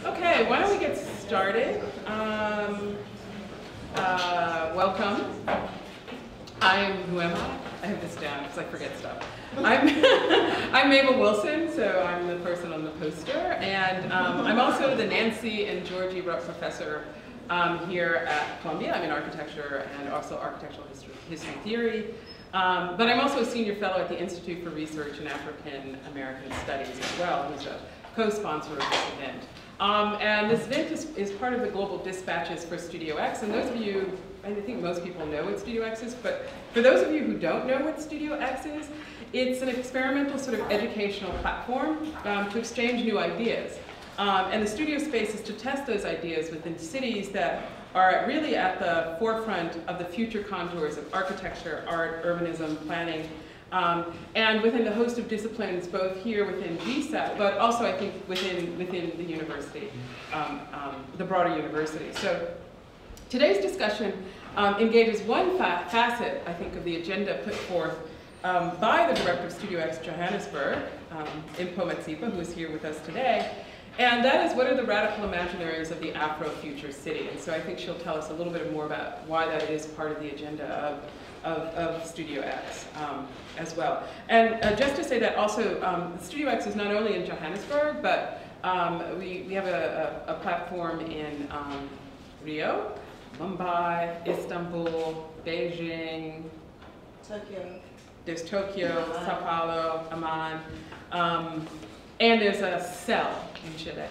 Okay, why don't we get started? Welcome. Who am I? I have this down because I forget stuff. I'm Mabel Wilson, so I'm the person on the poster, and I'm also the Nancy and Georgie Rupp Professor here at Columbia. I'm in architecture and also architectural history theory. But I'm also a senior fellow at the Institute for Research in African American Studies as well, who's a co-sponsor of this event. And this event is part of the global dispatches for Studio-X, and those of you, I think most people know what Studio-X is, but for those of you who don't know what Studio-X is, it's an experimental sort of educational platform to exchange new ideas. And the studio space is to test those ideas within cities that are really at the forefront of the future contours of architecture, art, urbanism, planning, and within the host of disciplines, both here within GSAPP, but also I think within the university, the broader university. So today's discussion engages one facet, I think, of the agenda put forth by the director of Studio-X Johannesburg, Mpho Matsipa, who is here with us today. And that is, what are the radical imaginaries of the Afro-Future city? And so I think she'll tell us a little bit more about why that is part of the agenda of Studio-X as well. And just to say that also, Studio-X is not only in Johannesburg, but we have a platform in Rio, Mumbai, Istanbul, Beijing, Tokyo. There's Tokyo, Sao Paulo, Amman, and there's a cell in Chile.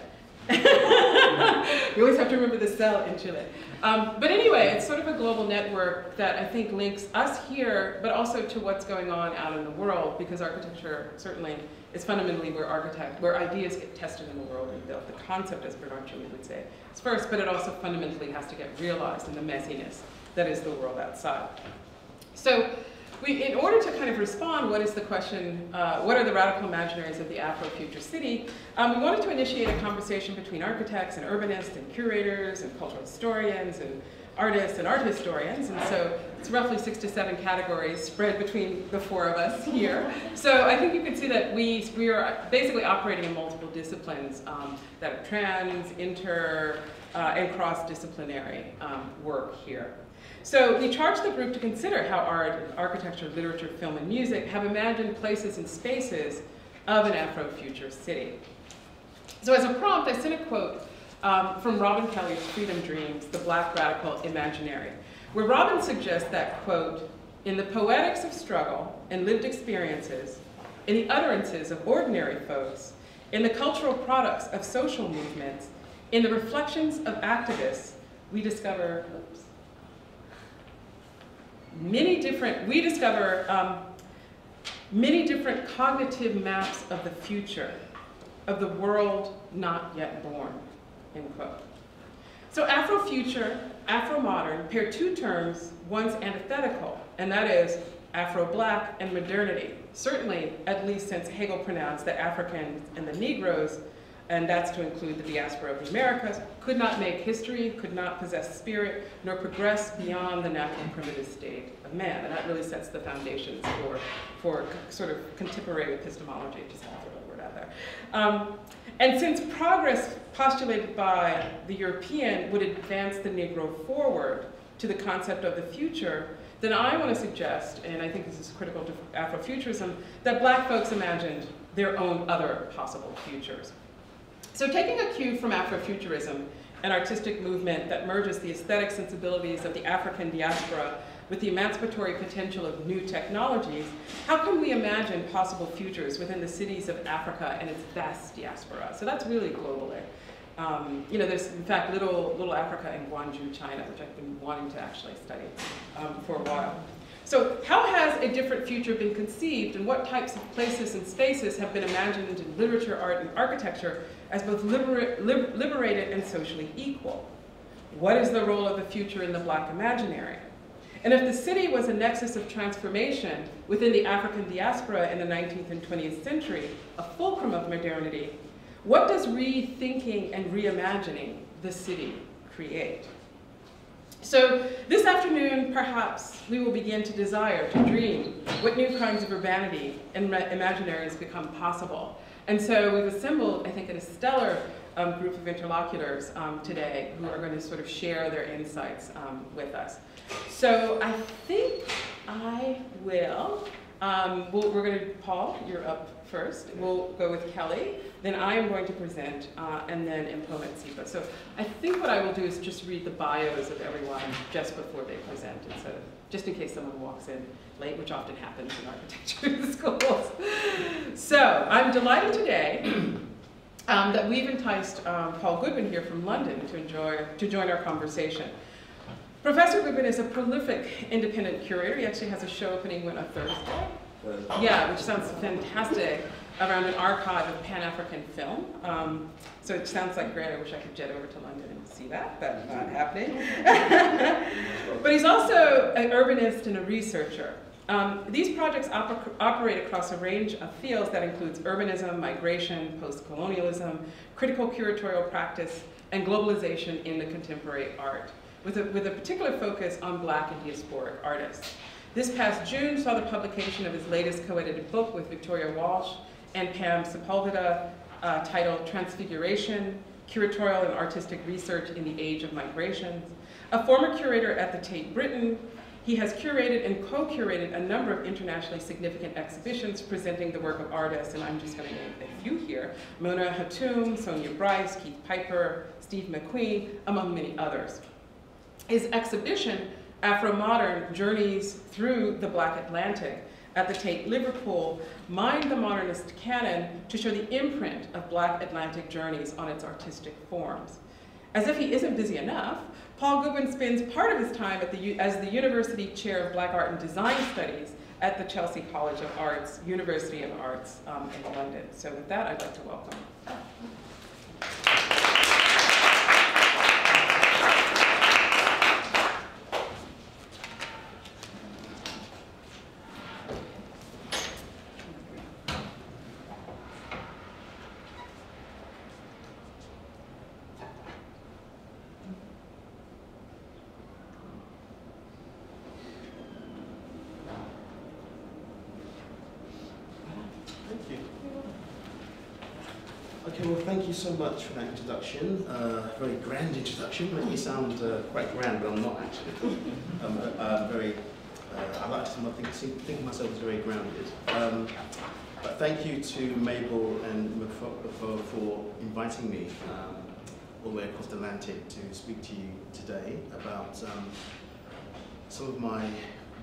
We always have to remember the cell in Chile. But anyway, it's sort of a global network that I think links us here, but also to what's going on out in the world, because architecture certainly is fundamentally where ideas get tested in the world and built. The concept, as Bernard Julie would say, is first, but it also fundamentally has to get realized in the messiness that is the world outside. So, in order to kind of respond, what is the question, what are the radical imaginaries of the Afro-Future city, we wanted to initiate a conversation between architects and urbanists and curators and cultural historians and artists and art historians. And so it's roughly 6 to 7 categories spread between the 4 of us here. So I think you can see that we are basically operating in multiple disciplines that are trans, inter, and cross-disciplinary work here. So we charged the group to consider how art, architecture, literature, film, and music have imagined places and spaces of an Afro-future city. So as a prompt, I sent a quote from Robin Kellie's Freedom Dreams, The Black Radical Imaginary, where Robin suggests that, quote, in the poetics of struggle and lived experiences, in the utterances of ordinary folks, in the cultural products of social movements, in the reflections of activists, we discover, many different cognitive maps of the future, of the world not yet born, end quote. So Afro-future, Afro-modern pair 2 terms, one's antithetical, and that is Afro-black and modernity. Certainly, at least since Hegel pronounced that Africans and the Negroes, and that's to include the diaspora of the Americas, could not make history, could not possess spirit, nor progress beyond the natural primitive state of man. And that really sets the foundations for sort of contemporary epistemology, just to throw a word out there. And since progress postulated by the European would advance the Negro forward to the concept of the future, then I want to suggest, and I think this is critical to Afrofuturism, that Black folks imagined their own other possible futures. So taking a cue from Afrofuturism, an artistic movement that merges the aesthetic sensibilities of the African diaspora with the emancipatory potential of new technologies, how can we imagine possible futures within the cities of Africa and its vast diaspora? So that's really globally. You know, there's, in fact, little Africa in Gwangju, China, which I've been wanting to actually study for a while. So how has a different future been conceived, and what types of places and spaces have been imagined in literature, art, and architecture as both liberated and socially equal? What is the role of the future in the Black imaginary? And if the city was a nexus of transformation within the African diaspora in the 19th and 20th century, a fulcrum of modernity, what does rethinking and reimagining the city create? So this afternoon, perhaps, we will begin to desire, to dream, what new kinds of urbanity and imaginaries become possible. And so we've assembled, I think, a stellar group of interlocutors today who are going to sort of share their insights with us. So I think I will. We're going to, Paul, you're up first. We'll go with Kellie. Then I am going to present, and then Mpho and Matsipa. So I think what I will do is just read the bios of everyone just before they present, just in case someone walks in late, which often happens in architecture schools. So I'm delighted today that we've enticed Paul Goodwin here from London to join our conversation. Professor Goodwin is a prolific independent curator. He actually has a show opening on a Thursday. Yeah, which sounds fantastic, around an archive of Pan-African film. So it sounds like great. I wish I could jet over to London and see that, but not happening. But he's also an urbanist and a researcher. These projects operate across a range of fields that includes urbanism, migration, post-colonialism, critical curatorial practice, and globalization in the contemporary art, with a particular focus on Black and diasporic artists. This past June saw the publication of his latest co-edited book with Victoria Walsh and Pam Sepulveda, titled Transfiguration, Curatorial and Artistic Research in the Age of Migrations. A former curator at the Tate Britain, he has curated and co-curated a number of internationally significant exhibitions presenting the work of artists, and I'm just going to name a few here: Mona Hatoum, Sonia Bryce, Keith Piper, Steve McQueen, among many others. His exhibition, Afro-Modern Journeys Through the Black Atlantic, at the Tate Liverpool, mined the modernist canon to show the imprint of Black Atlantic journeys on its artistic forms. As if he isn't busy enough, Paul Goodwin spends part of his time as the University Chair of Black Art and Design Studies at the Chelsea College of Arts, University of Arts in London. So with that, I'd like to welcome. Okay, well, thank you so much for that introduction. Very grand introduction. Make me sound quite grand, but I'm not actually. I like to think of myself as very grounded. But thank you to Mabel and Mpho for inviting me all the way across the Atlantic to speak to you today about some of my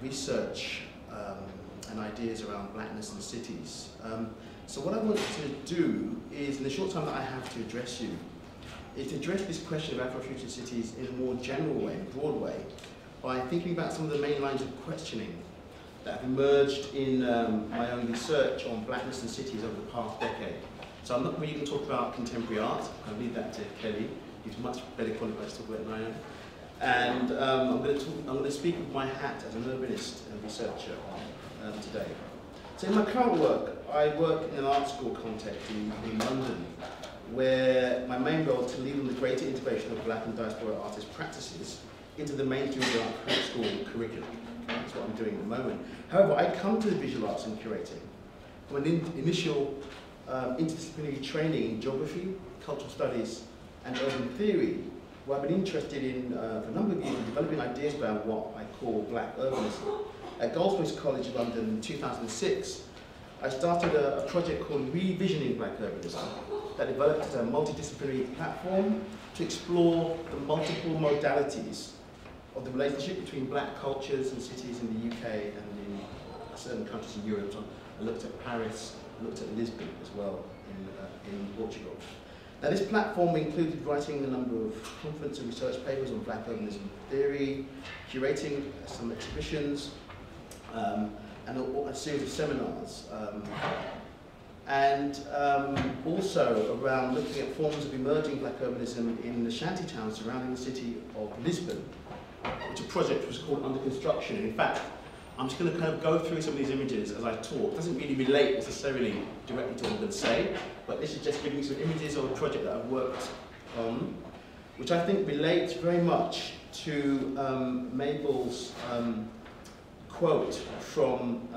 research and ideas around blackness in cities. So what I want to do is, in the short time that I have to address you, is to address this question of Afro-future cities in a more general way, broad way, by thinking about some of the main lines of questioning that have emerged in my own research on blackness in cities over the past decade. So I'm not really going to talk about contemporary art. I'll leave that to Kellie, who's much better qualified to talk about it than I am. And I'm going to speak with my hat as an urbanist and researcher today. So in my current work, I work in an art school context in London, where my main goal is to lead on the greater integration of Black and diaspora artist practices into the mainstream art school curriculum. That's what I'm doing at the moment. However, I come to the visual arts and curating from an initial interdisciplinary training in geography, cultural studies, and urban theory, where I've been interested in, for a number of years, in developing ideas about what I call Black urbanism. At Goldsmiths College London in 2006, I started a project called Revisioning Black Urbanism that developed as a multidisciplinary platform to explore the multiple modalities of the relationship between Black cultures and cities in the UK and in certain countries in Europe. So I looked at Paris, I looked at Lisbon as well in Portugal. Now this platform included writing a number of conference and research papers on Black urbanism theory, curating some exhibitions, and a series of seminars, and also around looking at forms of emerging Black urbanism in the shanty towns surrounding the city of Lisbon, which a project was called Under Construction. And in fact, I'm just going to kind of go through some of these images as I talk. It doesn't really relate necessarily directly to what I'm going to say, but this is just giving you some images of a project that I've worked on, which I think relates very much to Mabel's quote from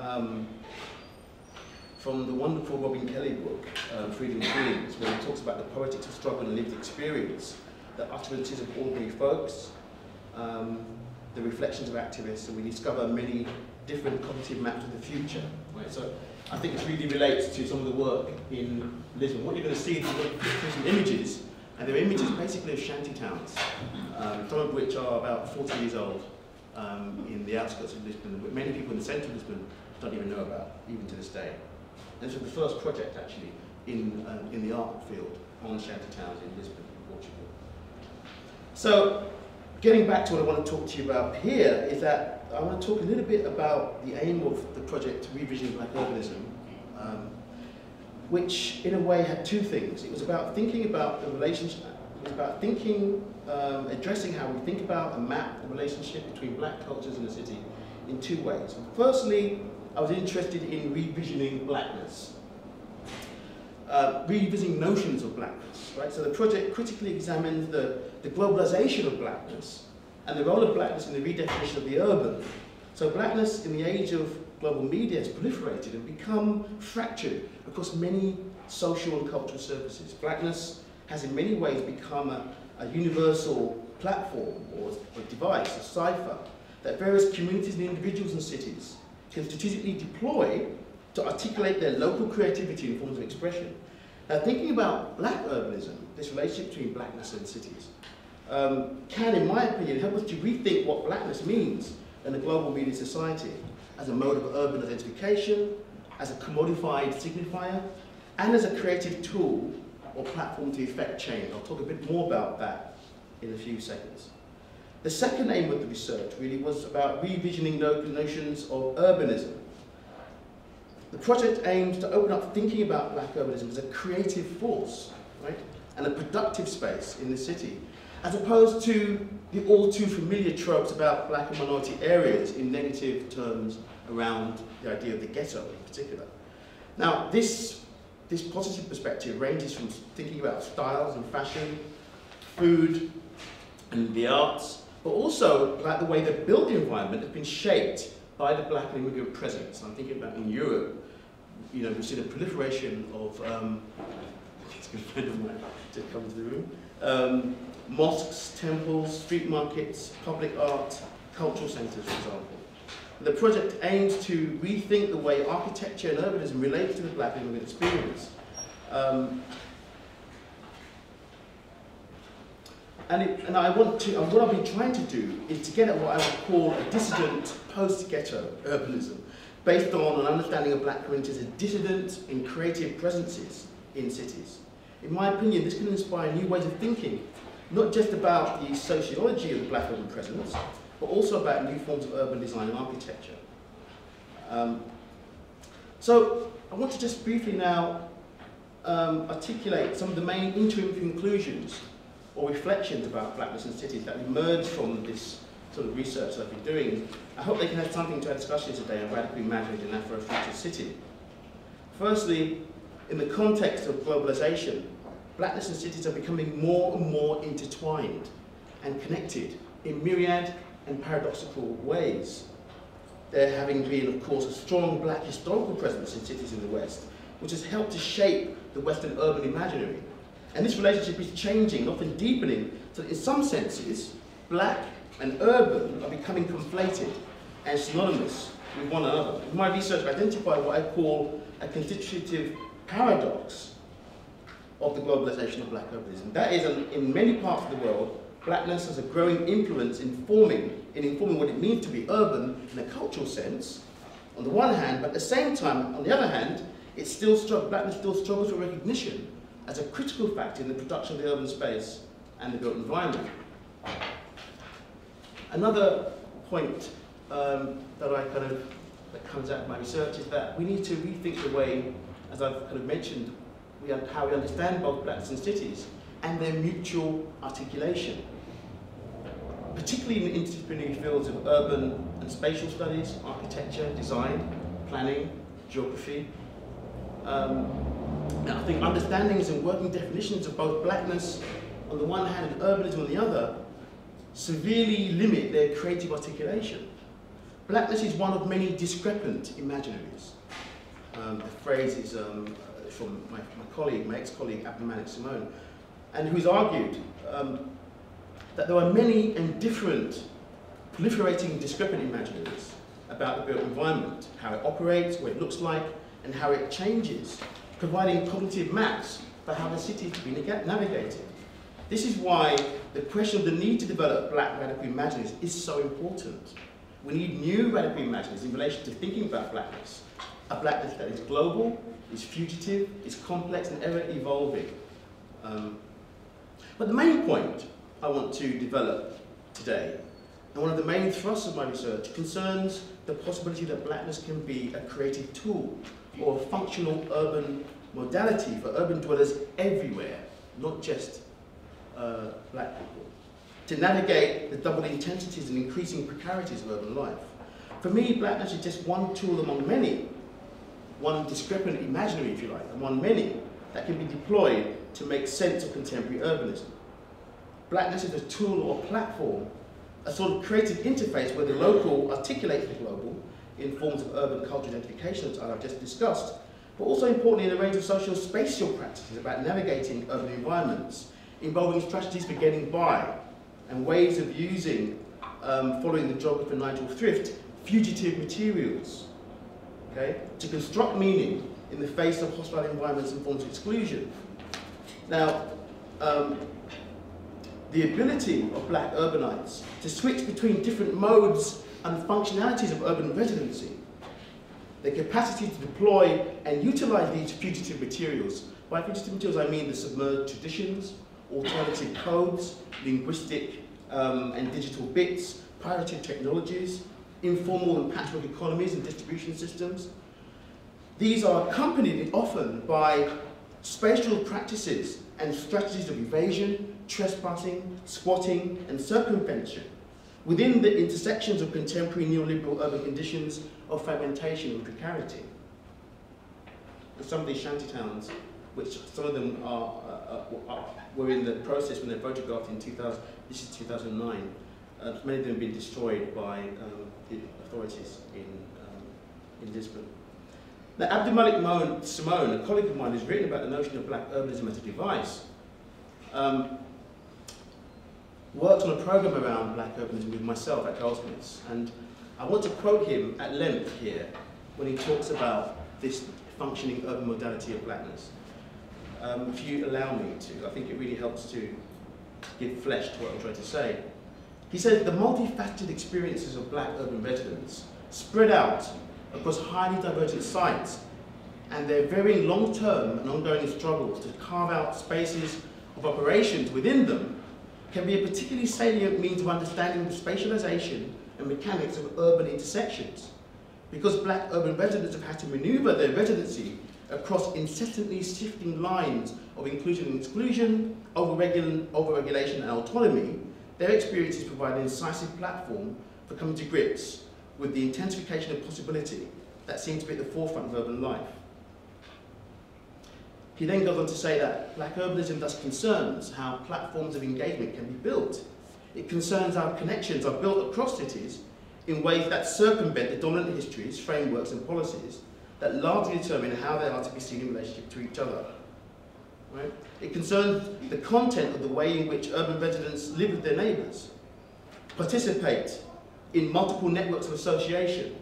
from the wonderful Kellie book, Freedom Dreams, where he talks about the poetics of struggle and lived experience, the utterances of ordinary folks, the reflections of activists, and we discover many different cognitive maps of the future. Right? So I think this really relates to some of the work in Lisbon. What you're going to see is some images, and they're images basically of shanty towns, some of which are about 40 years old in the outskirts of Lisbon, but many people in the centre of Lisbon don't even know about, even to this day. And this was the first project, actually, in the art field on shanty towns in Lisbon, Portugal. So, getting back to what I want to talk to you about here is that I want to talk a little bit about the aim of the project Revisioning Black Urbanism, which in a way had two things. It was about thinking about the relationship, it was about thinking, addressing how we think about and map the relationship between black cultures in the city in two ways. Firstly, I was interested in revisioning blackness, revisiting notions of blackness, right? So the project critically examined the globalization of blackness and the role of blackness in the redefinition of the urban. So blackness in the age of global media has proliferated and become fractured across many social and cultural services. Blackness has in many ways become a universal platform or a device, a cipher, that various communities and individuals and cities can strategically deploy to articulate their local creativity in forms of expression. Now, thinking about black urbanism, this relationship between blackness and cities, can, in my opinion, help us to rethink what blackness means in a global media society as a mode of urban identification, as a commodified signifier, and as a creative tool or platform to effect change. I'll talk a bit more about that in a few seconds. The second aim of the research really was about revisioning notions of urbanism. The project aims to open up thinking about black urbanism as a creative force, right, and a productive space in the city, as opposed to the all too familiar tropes about black and minority areas in negative terms around the idea of the ghetto in particular. Now, this positive perspective ranges from thinking about styles and fashion, food, and the arts, but also like the way the built environment has been shaped by the black and immigrant presence. I'm thinking about in Europe, you know, we've seen a proliferation of, it's a good friend of mine just come into the room, mosques, temples, street markets, public art, cultural centres, for example. The project aims to rethink the way architecture and urbanism relate to the black immigrant experience. And what I've been trying to do is to get at what I would call a dissident post-ghetto urbanism, based on an understanding of black communities as dissident and creative presences in cities. In my opinion, this can inspire new ways of thinking, not just about the sociology of the black urban presence, but also about new forms of urban design and architecture. So I want to just briefly now articulate some of the main interim conclusions or reflections about blackness in cities that emerge from this sort of research that I've been doing. I hope they can have something to our discussion today on radically imagined an Afro-Future city. Firstly, in the context of globalization, blackness in cities are becoming more and more intertwined and connected in myriad and paradoxical ways. There having been, of course, a strong black historical presence in cities in the West, which has helped to shape the Western urban imaginary. And this relationship is changing, often deepening, so that in some senses, black and urban are becoming conflated and synonymous with one another. In my research, I've identified what I call a constitutive paradox of the globalization of black urbanism. That is, in many parts of the world, blackness has a growing influence in informing what it means to be urban in a cultural sense, on the one hand, but at the same time, on the other hand, blackness still struggles for recognition as a critical factor in the production of the urban space and the built environment. Another point that comes out of my research is that we need to rethink the way, as I've kind of mentioned, how we understand both blacks and cities and their mutual articulation, particularly in the interdisciplinary fields of urban and spatial studies, architecture, design, planning, geography. I think understandings and working definitions of both blackness on the one hand and urbanism on the other severely limit their creative articulation. Blackness is one of many discrepant imaginaries. The phrase is from my colleague, my ex-colleague, Abdulmalik Simone, and who's argued that there are many and different proliferating discrepant imaginaries about the built environment, how it operates, what it looks like, and how it changes, providing cognitive maps for how the city is to be navigated. This is why the question of the need to develop black radical imaginaries is so important. We need new radical imaginaries in relation to thinking about blackness, a blackness that is global, is fugitive, is complex and ever evolving. But the main point I want to develop today, and one of the main thrusts of my research, concerns the possibility that blackness can be a creative tool or a functional urban modality for urban dwellers everywhere, not just black people, to navigate the double intensities and increasing precarities of urban life. For me, blackness is just one tool among many, one discrepant imaginary, if you like, among many, that can be deployed to make sense of contemporary urbanism. Blackness is a tool or platform, a sort of creative interface where the local articulates the global in forms of urban cultural identification, as I've just discussed, but also importantly in a range of social spatial practices about navigating urban environments, involving strategies for getting by and ways of using, following the geographer Nigel Thrift, fugitive materials, okay, to construct meaning in the face of hostile environments and forms of exclusion. Now, the ability of black urbanites to switch between different modes and functionalities of urban residency, the capacity to deploy and utilize these fugitive materials. By fugitive materials, I mean the submerged traditions, alternative codes, linguistic and digital bits, pirated technologies, informal and patchwork economies and distribution systems. These are accompanied often by spatial practices and strategies of evasion, trespassing, squatting, and circumvention within the intersections of contemporary neoliberal urban conditions of fragmentation and precarity. Some of these shanty towns, which some of them were in the process when they photographed in 2000, this is 2009, many of them have been destroyed by the authorities in Lisbon. Now, Abdulmalik Simone, a colleague of mine, has written about the notion of black urbanism as a device. Worked on a program around black urbanism with myself at Goldsmiths, and I want to quote him at length here when he talks about this functioning urban modality of blackness. If you allow me to, I think it really helps to give flesh to what I'm trying to say. He says the multifaceted experiences of black urban residents spread out across highly divergent sites and their varying long-term and ongoing struggles to carve out spaces of operations within them can be a particularly salient means of understanding the spatialization and mechanics of urban intersections. Because black urban residents have had to maneuver their residency across incessantly shifting lines of inclusion and exclusion, overregulation and autonomy, their experiences provide an incisive platform for coming to grips with the intensification of possibility that seems to be at the forefront of urban life. He then goes on to say that black urbanism thus concerns how platforms of engagement can be built. It concerns how connections are built across cities in ways that circumvent the dominant histories, frameworks and policies that largely determine how they are to be seen in relationship to each other. Right? It concerns the content of the way in which urban residents live with their neighbours, participate in multiple networks of association,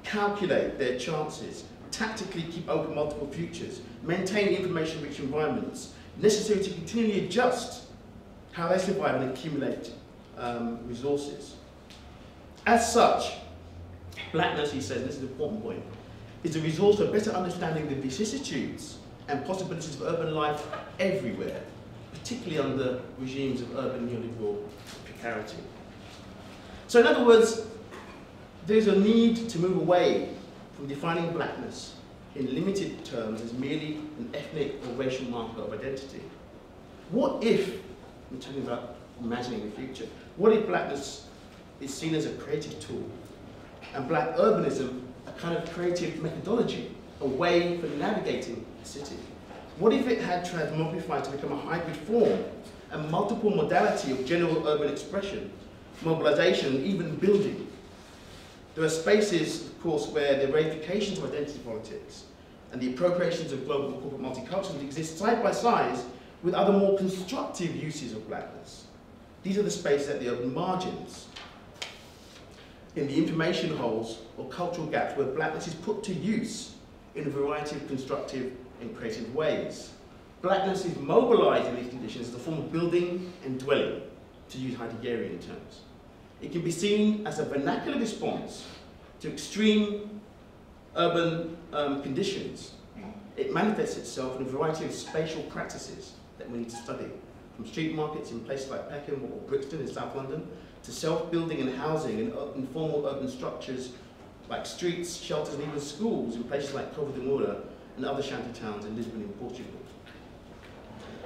calculate their chances, tactically keep open multiple futures, maintain information-rich environments, necessary to continually adjust how they survive and accumulate resources. As such, blackness, he says, this is an important point, is a resource for better understanding the vicissitudes and possibilities of urban life everywhere, particularly under regimes of urban neoliberal precarity. So in other words, there's a need to move away from defining blackness in limited terms as merely an ethnic or racial marker of identity. What if, I'm talking about imagining the future, what if blackness is seen as a creative tool and black urbanism a kind of creative methodology, a way for navigating the city? What if it had transmogrified to become a hybrid form, a multiple modality of general urban expression, mobilization, even building? There are spaces, of course, where the ramifications of identity politics and the appropriations of global corporate multiculturalism exist side by side with other more constructive uses of blackness. These are the spaces at the urban margins, in the information holes or cultural gaps where blackness is put to use in a variety of constructive and creative ways. Blackness is mobilized in these conditions as a form of building and dwelling, to use Heideggerian terms. It can be seen as a vernacular response to extreme urban conditions. It manifests itself in a variety of spatial practices that we need to study, from street markets in places like Peckham or Brixton in South London, to self-building and housing in informal urban structures like streets, shelters, and even schools in places like Cova de Moura and other shanty towns in Lisbon in Portugal.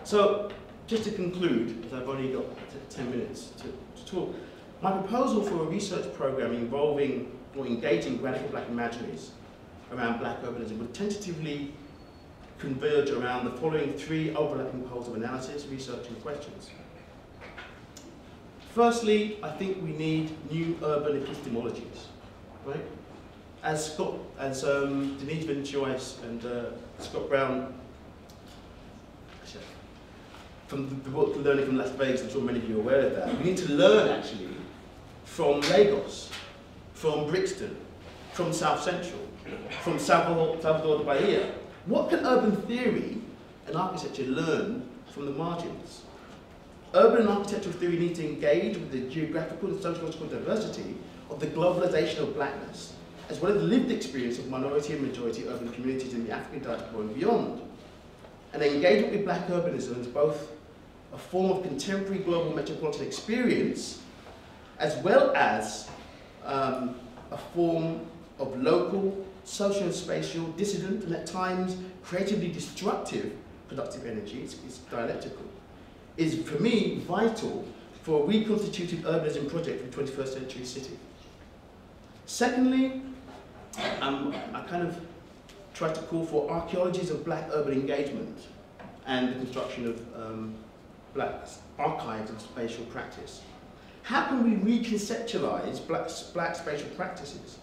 So, just to conclude, as I've only got 10 minutes to talk, my proposal for a research program involving or engaging radical black imaginaries around black urbanism would tentatively converge around the following 3 overlapping poles of analysis, research, and questions. Firstly, I think we need new urban epistemologies, right? As Denise Van Joyce and Scott Brown, from the book Learning from Las Vegas, I'm sure many of you are aware of that. We need to learn, actually, from Lagos, from Brixton, from South Central, from Salvador de Bahia. What can urban theory and architecture learn from the margins? Urban and architectural theory need to engage with the geographical and sociological diversity of the globalization of blackness, as well as the lived experience of minority and majority urban communities in the African diaspora and beyond. And engagement with black urbanism is both a form of contemporary global metropolitan experience, as well as a form of local, social and spatial, dissident, and at times creatively destructive productive energy. It's dialectical. Is, for me, vital for a reconstituted urbanism project for the 21st century city. Secondly, I kind of tried to call for archaeologies of black urban engagement and the construction of black archives of spatial practice. How can we reconceptualize black spatial practices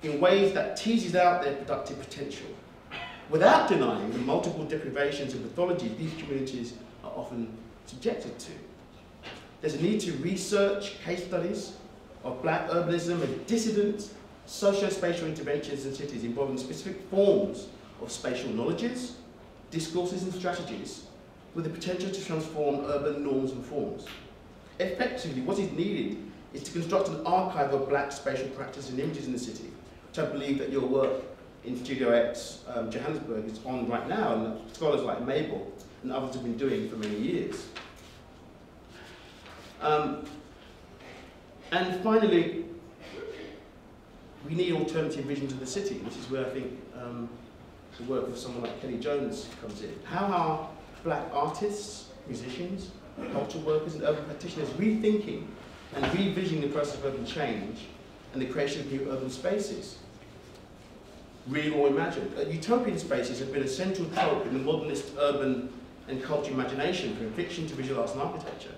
in ways that teases out their productive potential, without denying the multiple deprivations and pathologies these communities are often subjected to? There's a need to research case studies of black urbanism and dissident socio-spatial interventions in cities involving specific forms of spatial knowledges, discourses and strategies with the potential to transform urban norms and forms. Effectively, what is needed is to construct an archive of black spatial practice and images in the city, which I believe that your work in Studio-X Johannesburg is on right now, and scholars like Mabel and others have been doing for many years. And finally, we need alternative visions of the city, which is where I think the work of someone like Kellie Jones comes in. How are black artists, musicians, cultural workers and urban practitioners rethinking and revisioning the process of urban change and the creation of new urban spaces, real or imagined? Utopian spaces have been a central trope in the modernist urban and cultural imagination, from fiction to visual arts and architecture.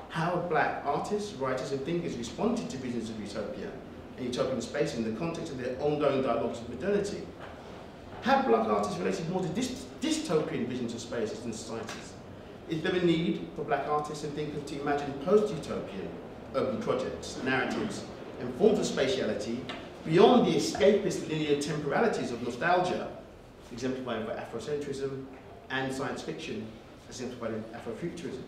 How have black artists, writers and thinkers responded to visions of utopia and utopian space in the context of their ongoing dialogues with modernity? Have black artists related more to dystopian visions of spaces and societies? Is there a need for black artists and thinkers to imagine post-utopian urban projects, narratives, and forms of spatiality beyond the escapist linear temporalities of nostalgia, exemplified by Afrocentrism, and science fiction, exemplified in Afrofuturism?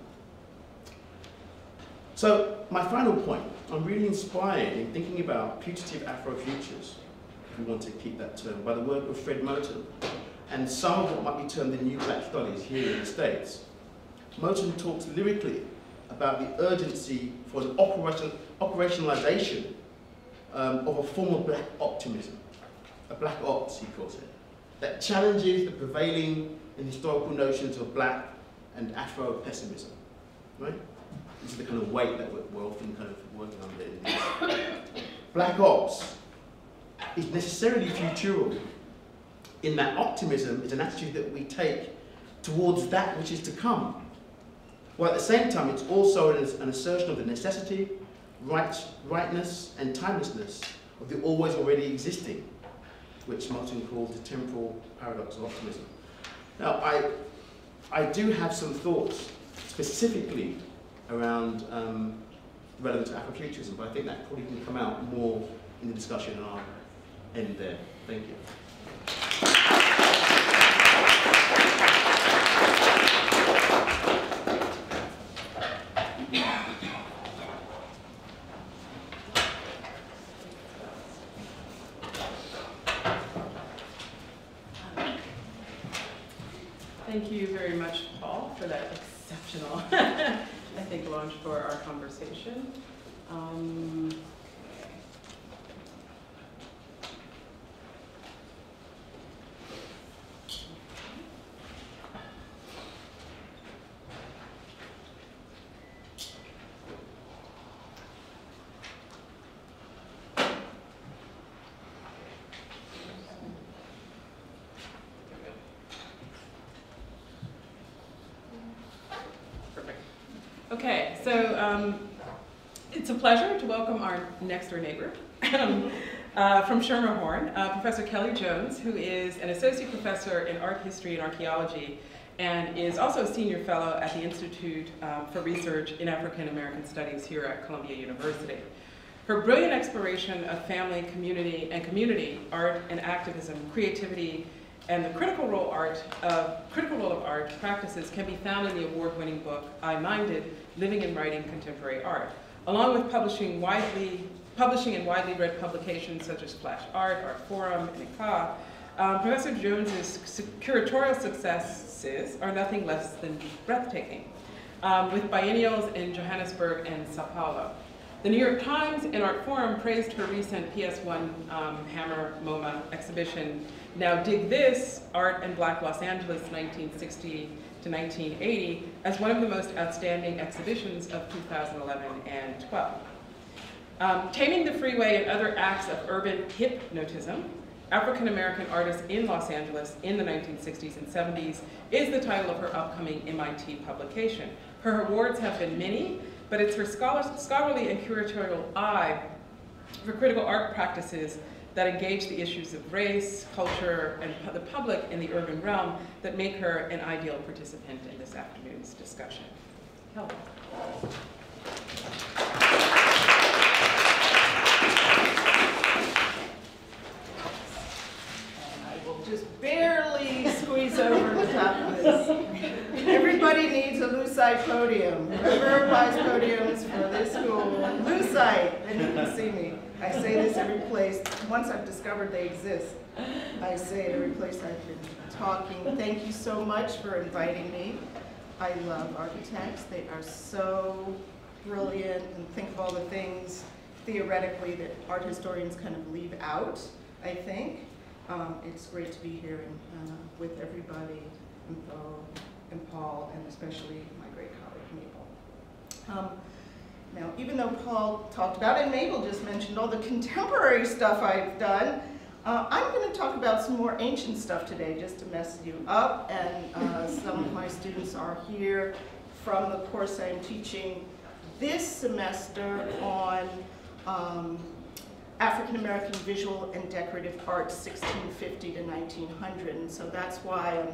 So, my final point, I'm really inspired in thinking about putative Afrofutures, if we want to keep that term, by the work of Fred Moten, and some of what might be termed the new black studies here in the States. Moten talks lyrically about the urgency for the operationalization of a form of black optimism, a black ops, he calls it, that challenges the prevailing and historical notions of black and Afro-pessimism, right? This is the kind of weight that we're often kind of working under in this. Black ops is necessarily futural, in that optimism is an attitude that we take towards that which is to come, while at the same time it's also an assertion of the necessity, rightness and timelessness of the always already existing. which Martin called the temporal paradox of optimism. Now, I do have some thoughts specifically around relevant to Afrofuturism, but I think that probably can come out more in the discussion, and I'll end there. Thank you. Thank you very much, Paul, for that exceptional, I think, launch for our conversation. Okay, so it's a pleasure to welcome our next door neighbor from Schermerhorn, Professor Kellie Jones, who is an associate professor in art history and archaeology, and is also a senior fellow at the Institute for Research in African American Studies here at Columbia University. Her brilliant exploration of family, community, art and activism, creativity, and the critical role of art practices can be found in the award-winning book, I Minded, Living and Writing Contemporary Art, along with publishing in widely read publications such as Flash Art, Art Forum, and Mpho. Professor Jones's curatorial successes are nothing less than breathtaking, with biennials in Johannesburg and Sao Paulo. The New York Times and Art Forum praised her recent PS1 Hammer MoMA exhibition, Now Dig This, Art in Black Los Angeles, 1960 to 1980, as one of the most outstanding exhibitions of 2011 and 12. Taming the Freeway and Other Acts of Urban Hypnotism, African American Artists in Los Angeles in the 1960s and 70s is the title of her upcoming MIT publication. Her awards have been many, but it's her scholarly and curatorial eye for critical art practices that engage the issues of race, culture, and the public in the urban realm that make her an ideal participant in this afternoon's discussion. Kellie. I will just barely squeeze over the top of this. Everybody needs a lucite podium. Whoever buys podiums for this school, lucite, then you can see me. I say this every place. Once I've discovered they exist, I say it every place I've been talking. Thank you so much for inviting me. I love architects. They are so brilliant, and think of all the things theoretically that art historians kind of leave out, I think. It's great to be here with everybody, Mpho and Paul, and especially my great colleague, Mabel. Now, even though Paul talked about, and Mabel just mentioned all the contemporary stuff I've done, I'm going to talk about some more ancient stuff today, just to mess you up. And some of my students are here from the course I'm teaching this semester on African American visual and decorative art, 1650 to 1900. And so that's why I'm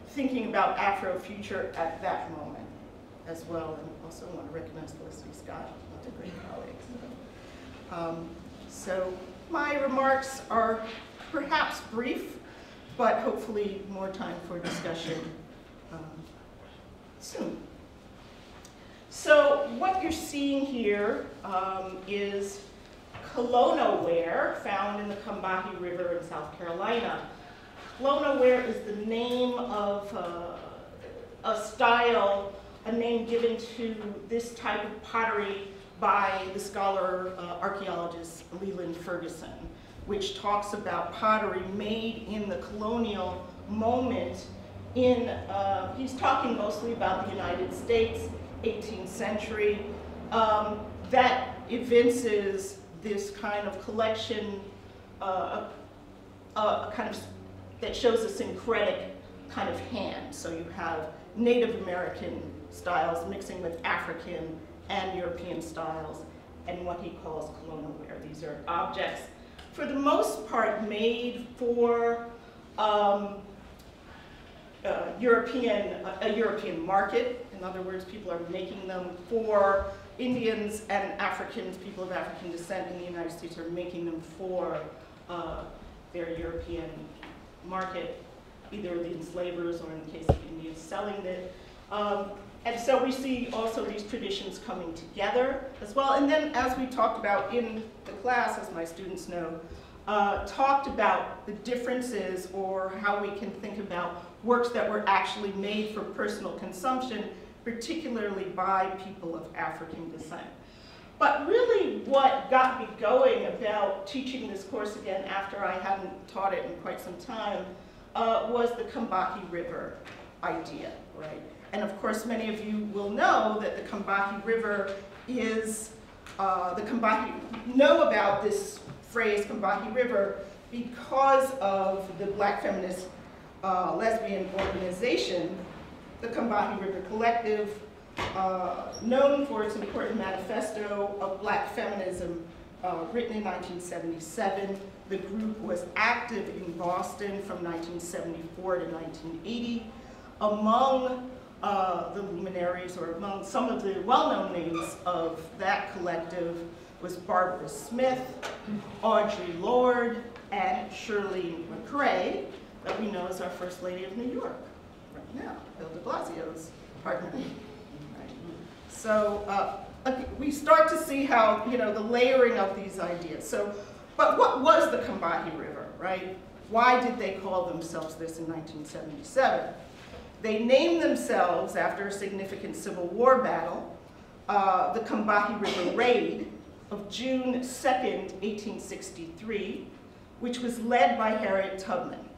thinking about Afro-Future at that moment as well. And also want to recognize Felicity Scott, a great colleague. So my remarks are perhaps brief, but hopefully more time for discussion soon. So what you're seeing here is Kelowna ware, found in the Kambahi River in South Carolina. Kelowna ware is the name of a style, a name given to this type of pottery by the scholar archaeologist Leland Ferguson, which talks about pottery made in the colonial moment in, he's talking mostly about the United States, 18th century, that evinces this kind of collection, kind of, that shows a syncretic kind of hand. So you have Native American styles mixing with African and European styles, and what he calls Kelowna ware. These are objects for the most part, made for a European market. In other words, people are making them for Indians and Africans, people of African descent in the United States are making them for their European market, either the enslavers or in the case of Indians selling it. And so we see also these traditions coming together as well. And then as we talked about in the class, as my students know, talked about the differences or how we can think about works that were actually made for personal consumption, particularly by people of African descent. But really what got me going about teaching this course again after I hadn't taught it in quite some time was the Kambahi River idea, right? And of course many of you will know that the Kambahi River is, know about this phrase Kambahi River because of the Black feminist lesbian organization, the Kambahi River Collective, known for its important manifesto of Black feminism, written in 1977. The group was active in Boston from 1974 to 1980. Among the luminaries, or among some of the well-known names of that collective, was Barbara Smith, Audre Lorde, and Shirley McRae, that we know as our First Lady of New York right now, Bill de Blasio's partner. Right. So we start to see how, you know, the layering of these ideas. So, but what was the Kambahi River, right? Why did they call themselves this in 1977? They named themselves after a significant Civil War battle, the Kambahi River Raid of June 2nd, 1863, which was led by Harriet Tubman,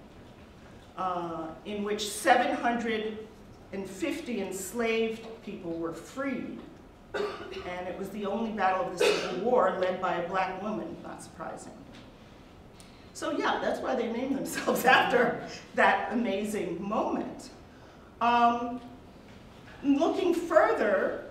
in which 750 enslaved people were freed. And it was the only battle of the Civil War led by a Black woman, not surprising. So yeah, that's why they named themselves after that amazing moment. Looking further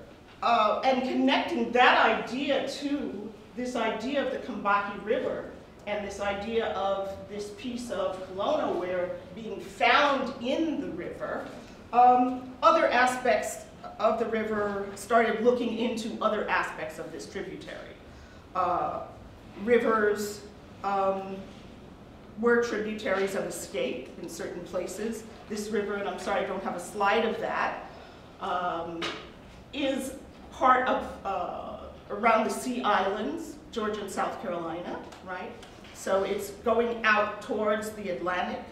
and connecting that idea to this idea of the Kambahi River and this idea of this piece of Kelowna ware being found in the river, other aspects of the river started looking into other aspects of this tributary. Rivers were tributaries of escape in certain places. This river, and I'm sorry I don't have a slide of that, is part of around the Sea Islands, Georgia and South Carolina, right? So it's going out towards the Atlantic.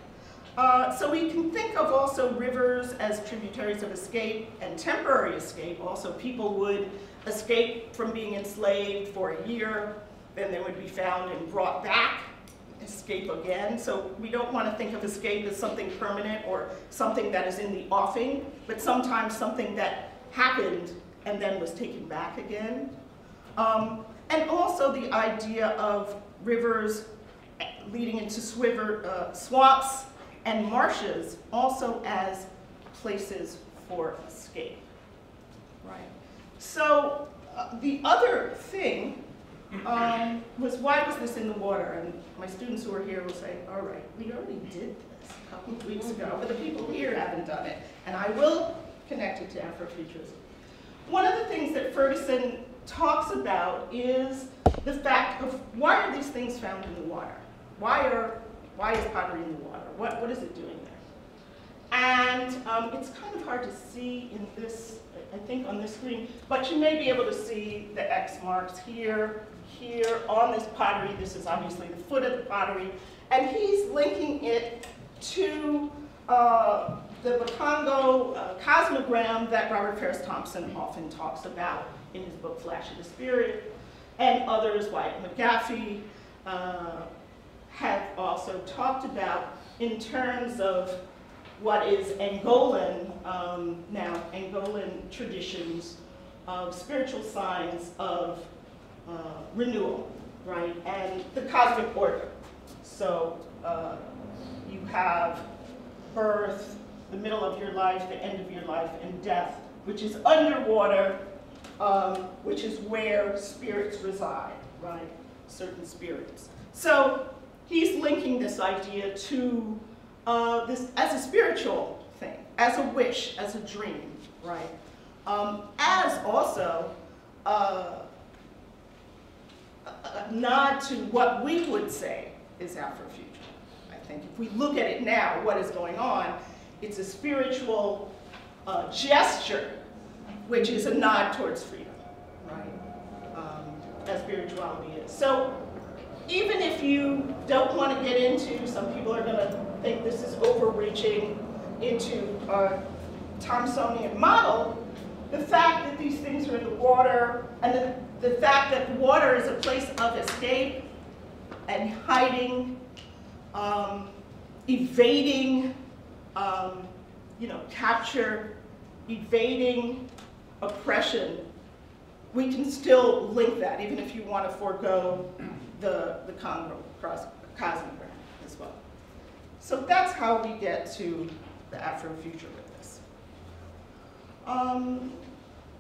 So we can think of also rivers as tributaries of escape and temporary escape. Also, people would escape from being enslaved for a year, then they would be found and brought back, escape again. So we don't want to think of escape as something permanent or something that is in the offing, but sometimes something that happened and then was taken back again. And also the idea of rivers leading into swamps and marshes also as places for escape, right? So the other thing was, why was this in the water? And my students who are here will say, all right, we already did this a couple of weeks ago, but the people here haven't done it. And I will connect it to Afrofuturism. One of the things that Ferguson talks about is the fact of, why are these things found in the water? Why is pottery in the water? What is it doing there? And it's kind of hard to see in this, I think on this screen, but you may be able to see the X marks here, here on this pottery. This is obviously the foot of the pottery. And he's linking it to the Bakongo cosmogram that Robert Ferris Thompson often talks about in his book Flash of the Spirit, and others, Wyatt McGaffey, have also talked about in terms of what is Angolan, now Angolan traditions of spiritual signs of renewal, right? And the cosmic order. So you have birth, the middle of your life, the end of your life, and death, which is underwater, which is where spirits reside, right? Certain spirits. So he's linking this idea to this as a spiritual thing, as a wish, as a dream, right? As also a nod to what we would say is Afrofuture. I think if we look at it now, what is going on, it's a spiritual gesture, which is a nod towards freedom, right? As spirituality is. So even if you don't want to get into, some people are going to think this is overreaching into a Thomsonian model, the fact that these things are in the water, and the fact that water is a place of escape and hiding, evading, capture, evading oppression, we can still link that, even if you want to forego the Congo cosmic as well. So that's how we get to the Afrofuture with this.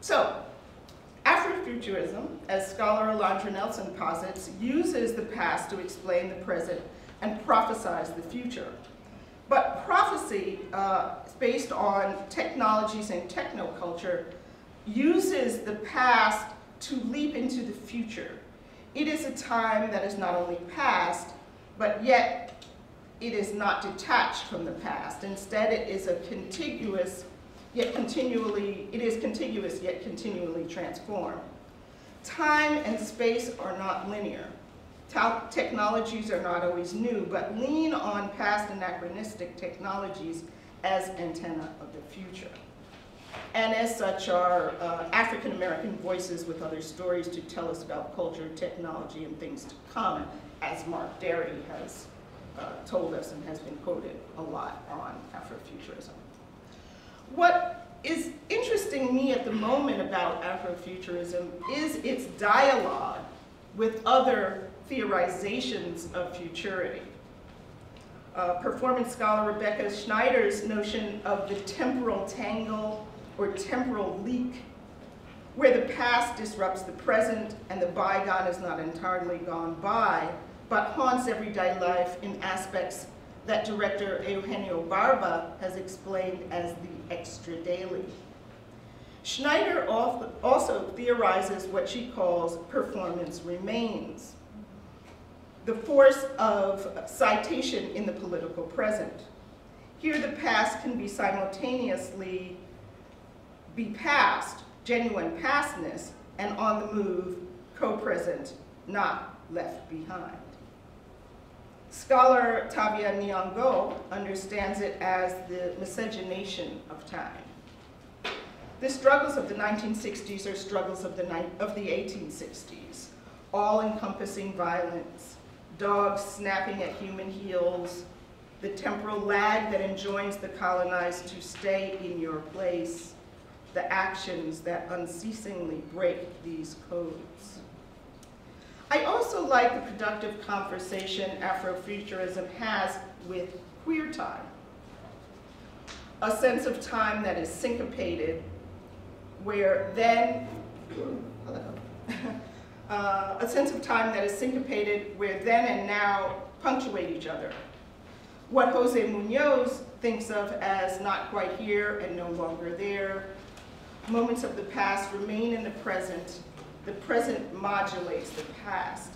So, Afrofuturism, as scholar Alondra Nelson posits, uses the past to explain the present and prophesize the future. But prophecy, based on technologies and technoculture, uses the past to leap into the future. It is a time that is not only past, but yet it is not detached from the past. Instead, it is a contiguous, yet continually transformed. Time and space are not linear. Technologies are not always new, but lean on past anachronistic technologies as antenna of the future. And as such are African American voices with other stories to tell us about culture, technology, and things to come, as Mark Derry has told us and has been quoted a lot on Afrofuturism. What is interesting me at the moment about Afrofuturism is its dialogue with other theorizations of futurity. Performance scholar Rebecca Schneider's notion of the temporal tangle or temporal leak, where the past disrupts the present and the bygone is not entirely gone by, but haunts everyday life in aspects that director Eugenio Barba has explained as the extra-daily. Schneider also theorizes what she calls performance remains, the force of citation in the political present. Here the past can be simultaneously be past, genuine pastness, and on the move, co-present, not left behind. Scholar Tavia Nyong'o understands it as the miscegenation of time. The struggles of the 1960s are struggles of the 1860s, all-encompassing violence, dogs snapping at human heels, the temporal lag that enjoins the colonized to stay in your place, the actions that unceasingly break these codes. I also like the productive conversation Afrofuturism has with queer time, a sense of time that is syncopated, where then, a sense of time that is syncopated where then and now punctuate each other. What Jose Munoz thinks of as not quite here and no longer there. Moments of the past remain in the present modulates the past.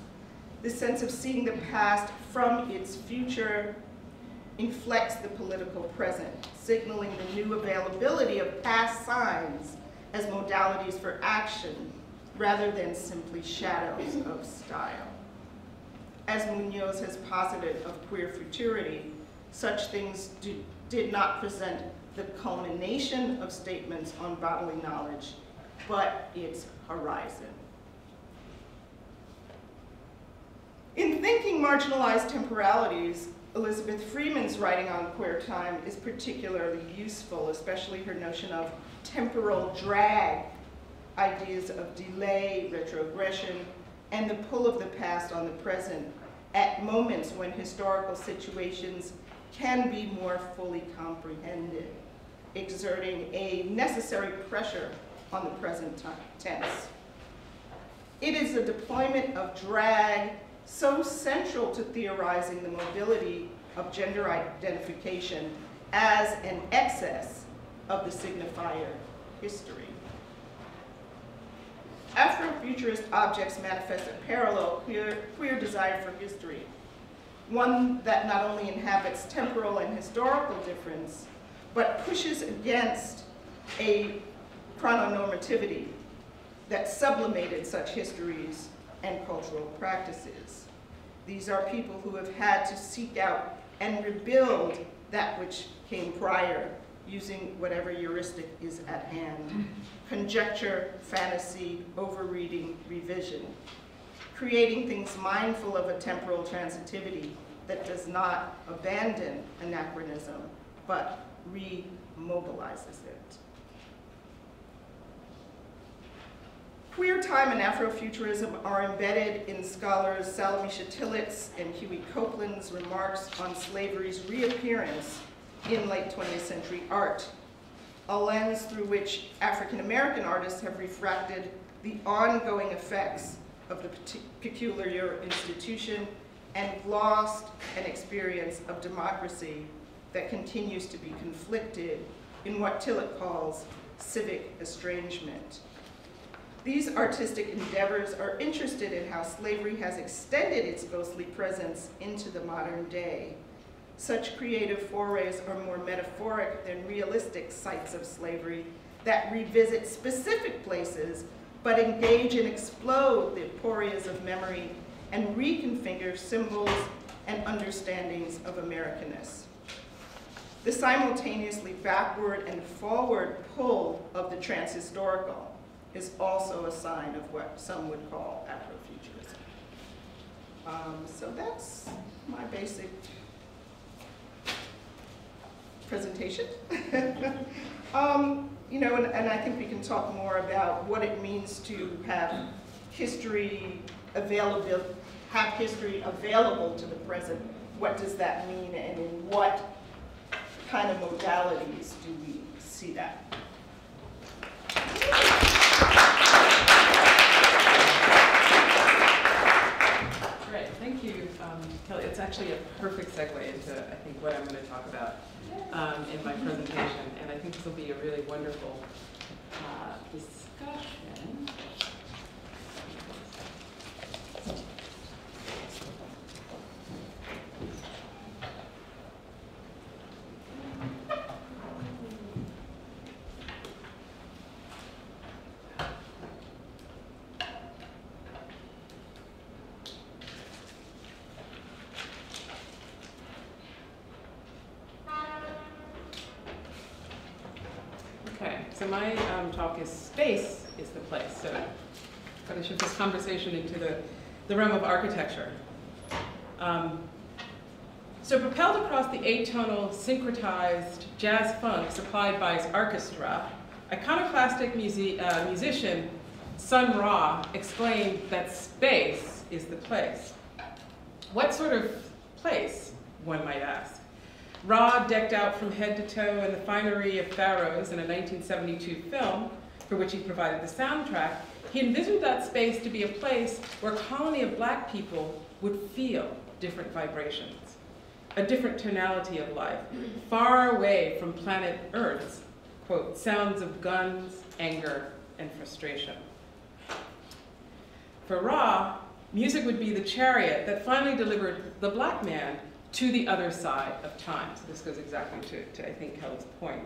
The sense of seeing the past from its future inflects the political present, signaling the new availability of past signs as modalities for action, rather than simply shadows of style. As Munoz has posited of queer futurity, such things did not present the culmination of statements on bodily knowledge, but its horizon. In thinking marginalized temporalities, Elizabeth Freeman's writing on queer time is particularly useful, especially her notion of temporal drag, ideas of delay, retrogression, and the pull of the past on the present at moments when historical situations can be more fully comprehended, exerting a necessary pressure on the present tense. It is a deployment of drag so central to theorizing the mobility of gender identification as an excess of the signifier history. Afrofuturist objects manifest a parallel queer desire for history, one that not only inhabits temporal and historical difference, but pushes against a chrononormativity that sublimated such histories and cultural practices. These are people who have had to seek out and rebuild that which came prior, using whatever heuristic is at hand. Conjecture, fantasy, overreading, revision. Creating things mindful of a temporal transitivity that does not abandon anachronism, but remobilizes it. Queer time and Afrofuturism are embedded in scholars Salamisha Tillett's and Huey Copeland's remarks on slavery's reappearance in late 20th century art, a lens through which African-American artists have refracted the ongoing effects of the peculiar institution and lost an experience of democracy that continues to be conflicted in what Tillett calls civic estrangement. These artistic endeavors are interested in how slavery has extended its ghostly presence into the modern day. Such creative forays are more metaphoric than realistic sites of slavery that revisit specific places, but engage and explode the aporias of memory and reconfigure symbols and understandings of Americanness. The simultaneously backward and forward pull of the transhistorical is also a sign of what some would call Afrofuturism. So that's my basic presentation. You know, and I think we can talk more about what it means to have history available to the present. What does that mean, and in what kind of modalities do we see that? Great, thank you, Kelly. It's actually a perfect segue into, I think, what I'm going to talk about in my presentation, and I think this will be a really wonderful discussion. So my talk is Space is the Place. So I'm going to shift this conversation into the realm of architecture. So propelled across the atonal, syncretized jazz funk supplied by his orchestra, iconoclastic musician Sun Ra exclaimed that space is the place. What sort of place, one might ask? Ra, decked out from head to toe in the finery of pharaohs in a 1972 film, for which he provided the soundtrack, he envisioned that space to be a place where a colony of black people would feel different vibrations, a different tonality of life, far away from planet Earth's, quote, sounds of guns, anger, and frustration. For Ra, music would be the chariot that finally delivered the black man to the other side of time. So this goes exactly to I think, Kellie's point.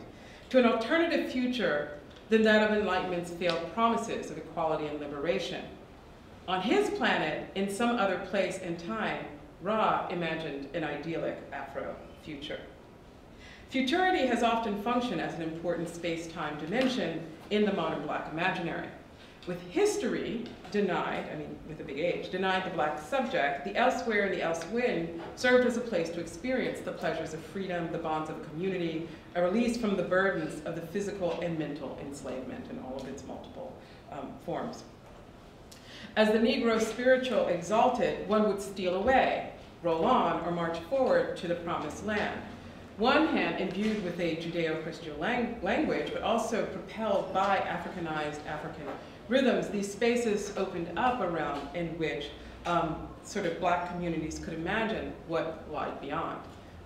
To an alternative future than that of Enlightenment's failed promises of equality and liberation. On his planet, in some other place and time, Ra imagined an idyllic Afro-future. Futurity has often functioned as an important space-time dimension in the modern black imaginary. With history denied, I mean with a big H, denied the black subject, the elsewhere and the elsewhen served as a place to experience the pleasures of freedom, the bonds of community, a release from the burdens of the physical and mental enslavement in all of its multiple forms. As the Negro spiritual exalted, one would steal away, roll on, or march forward to the promised land. One hand imbued with a Judeo-Christian language, but also propelled by Africanized African rhythms, these spaces opened up around in which sort of Black communities could imagine what lied beyond.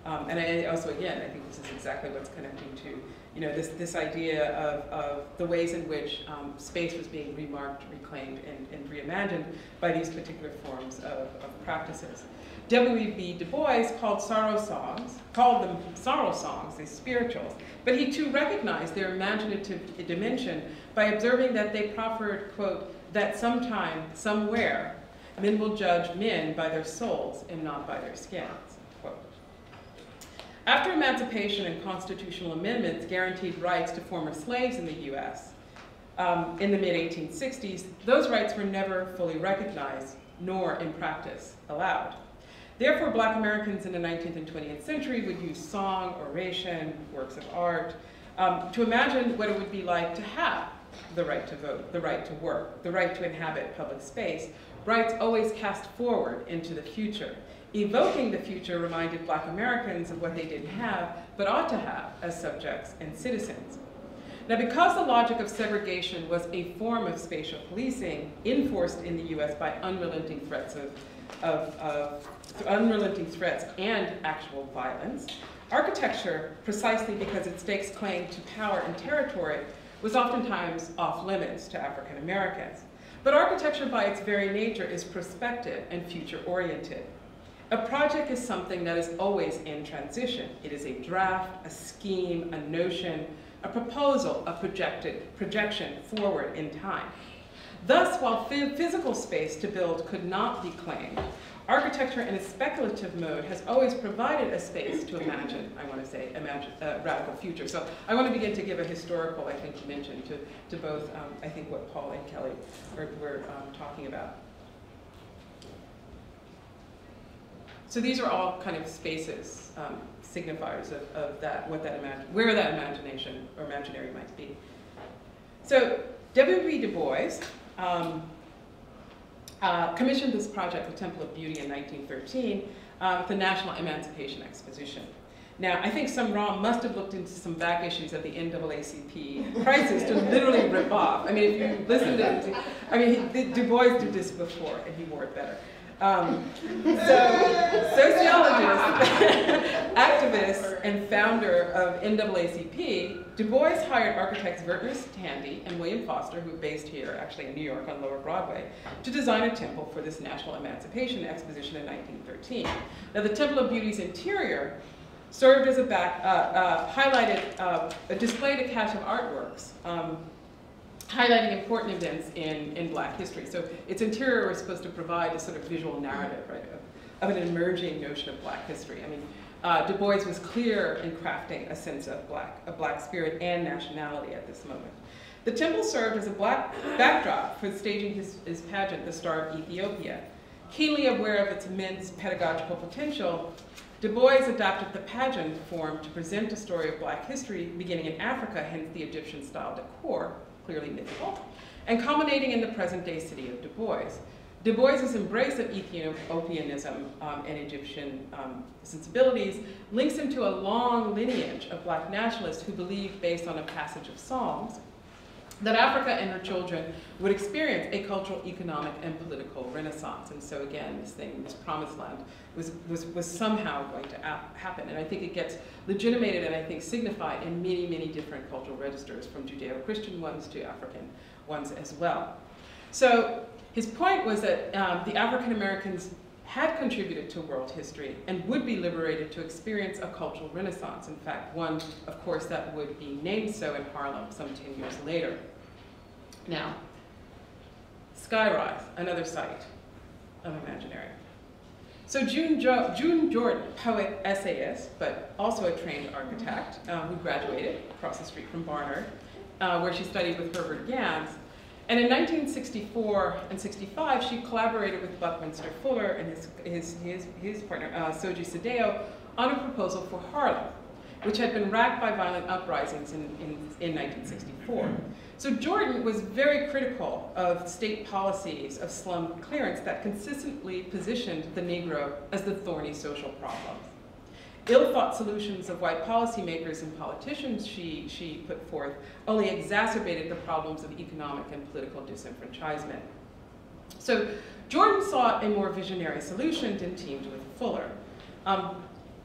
And I also, again, I think this is exactly what's connecting to, you know, this idea of the ways in which space was being remarked, reclaimed, and reimagined by these particular forms of practices. W.E.B. Du Bois called them sorrow songs, these spirituals, but he too recognized their imaginative dimension by observing that they proffered, quote, that sometime, somewhere, men will judge men by their souls and not by their skins, quote. After emancipation and constitutional amendments guaranteed rights to former slaves in the US in the mid-1860s, those rights were never fully recognized, nor in practice allowed. Therefore, Black Americans in the 19th and 20th century would use song, oration, works of art, to imagine what it would be like to have the right to vote, the right to work, the right to inhabit public space, rights always cast forward into the future. Evoking the future reminded Black Americans of what they didn't have, but ought to have as subjects and citizens. Now, because the logic of segregation was a form of spatial policing enforced in the US by unrelenting threats and actual violence, architecture, precisely because it stakes claim to power and territory, was oftentimes off limits to African Americans. But architecture by its very nature is prospective and future-oriented. A project is something that is always in transition. It is a draft, a scheme, a notion, a proposal, a projection forward in time. Thus, while physical space to build could not be claimed, architecture in a speculative mode has always provided a space to imagine, I want to say, imagine a radical future. So I want to begin to give a historical, I think, dimension to both, I think, what Paul and Kellie were talking about. So these are all kind of spaces, signifiers of that, where that imagination or imaginary might be. So W.B. Du Bois commissioned this project, the Temple of Beauty, in 1913, the National Emancipation Exposition. Now, I think some ROM must have looked into some back issues of the NAACP crisis to literally rip off. I mean, if you listen to, I mean, Du Bois did this before, and he wore it better. Sociologist, activist, and founder of NAACP, Du Bois hired architects Werner Tandy and William Foster, who are based here, actually in New York on Lower Broadway, to design a temple for this National Emancipation Exposition in 1913. Now, the Temple of Beauty's interior served as a displayed a cache of artworks, highlighting important events in Black history. So its interior was supposed to provide a sort of visual narrative, right, of an emerging notion of Black history. I mean, Du Bois was clear in crafting a sense of Black spirit and nationality at this moment. The temple served as a Black backdrop for staging his pageant, the Star of Ethiopia. Keenly aware of its immense pedagogical potential, Du Bois adapted the pageant form to present a story of Black history beginning in Africa, hence the Egyptian-style decor, clearly mythical, and culminating in the present-day city of Du Bois. Du Bois's embrace of Ethiopianism and Egyptian sensibilities links him to a long lineage of Black nationalists who believed, based on a passage of Psalms, that Africa and her children would experience a cultural, economic, and political renaissance. And so again, this promised land was somehow going to happen. And I think it gets legitimated and I think signified in many, many different cultural registers, from Judeo-Christian ones to African ones as well. So his point was that the African Americans had contributed to world history and would be liberated to experience a cultural renaissance. In fact, one, of course, that would be named so in Harlem some 10 years later. Now, Skyrise, another site of Imaginary. So June Jordan, poet, essayist, but also a trained architect who graduated across the street from Barnard, where she studied with Herbert Gans. And in 1964 and 65, she collaborated with Buckminster Fuller and his partner, Soji Sadeo, on a proposal for Harlem, which had been racked by violent uprisings in 1964. So Jordan was very critical of state policies of slum clearance that consistently positioned the Negro as the thorny social problem. ill-thought solutions of white policymakers and politicians she put forth only exacerbated the problems of economic and political disenfranchisement. So Jordan sought a more visionary solution and teamed with Fuller.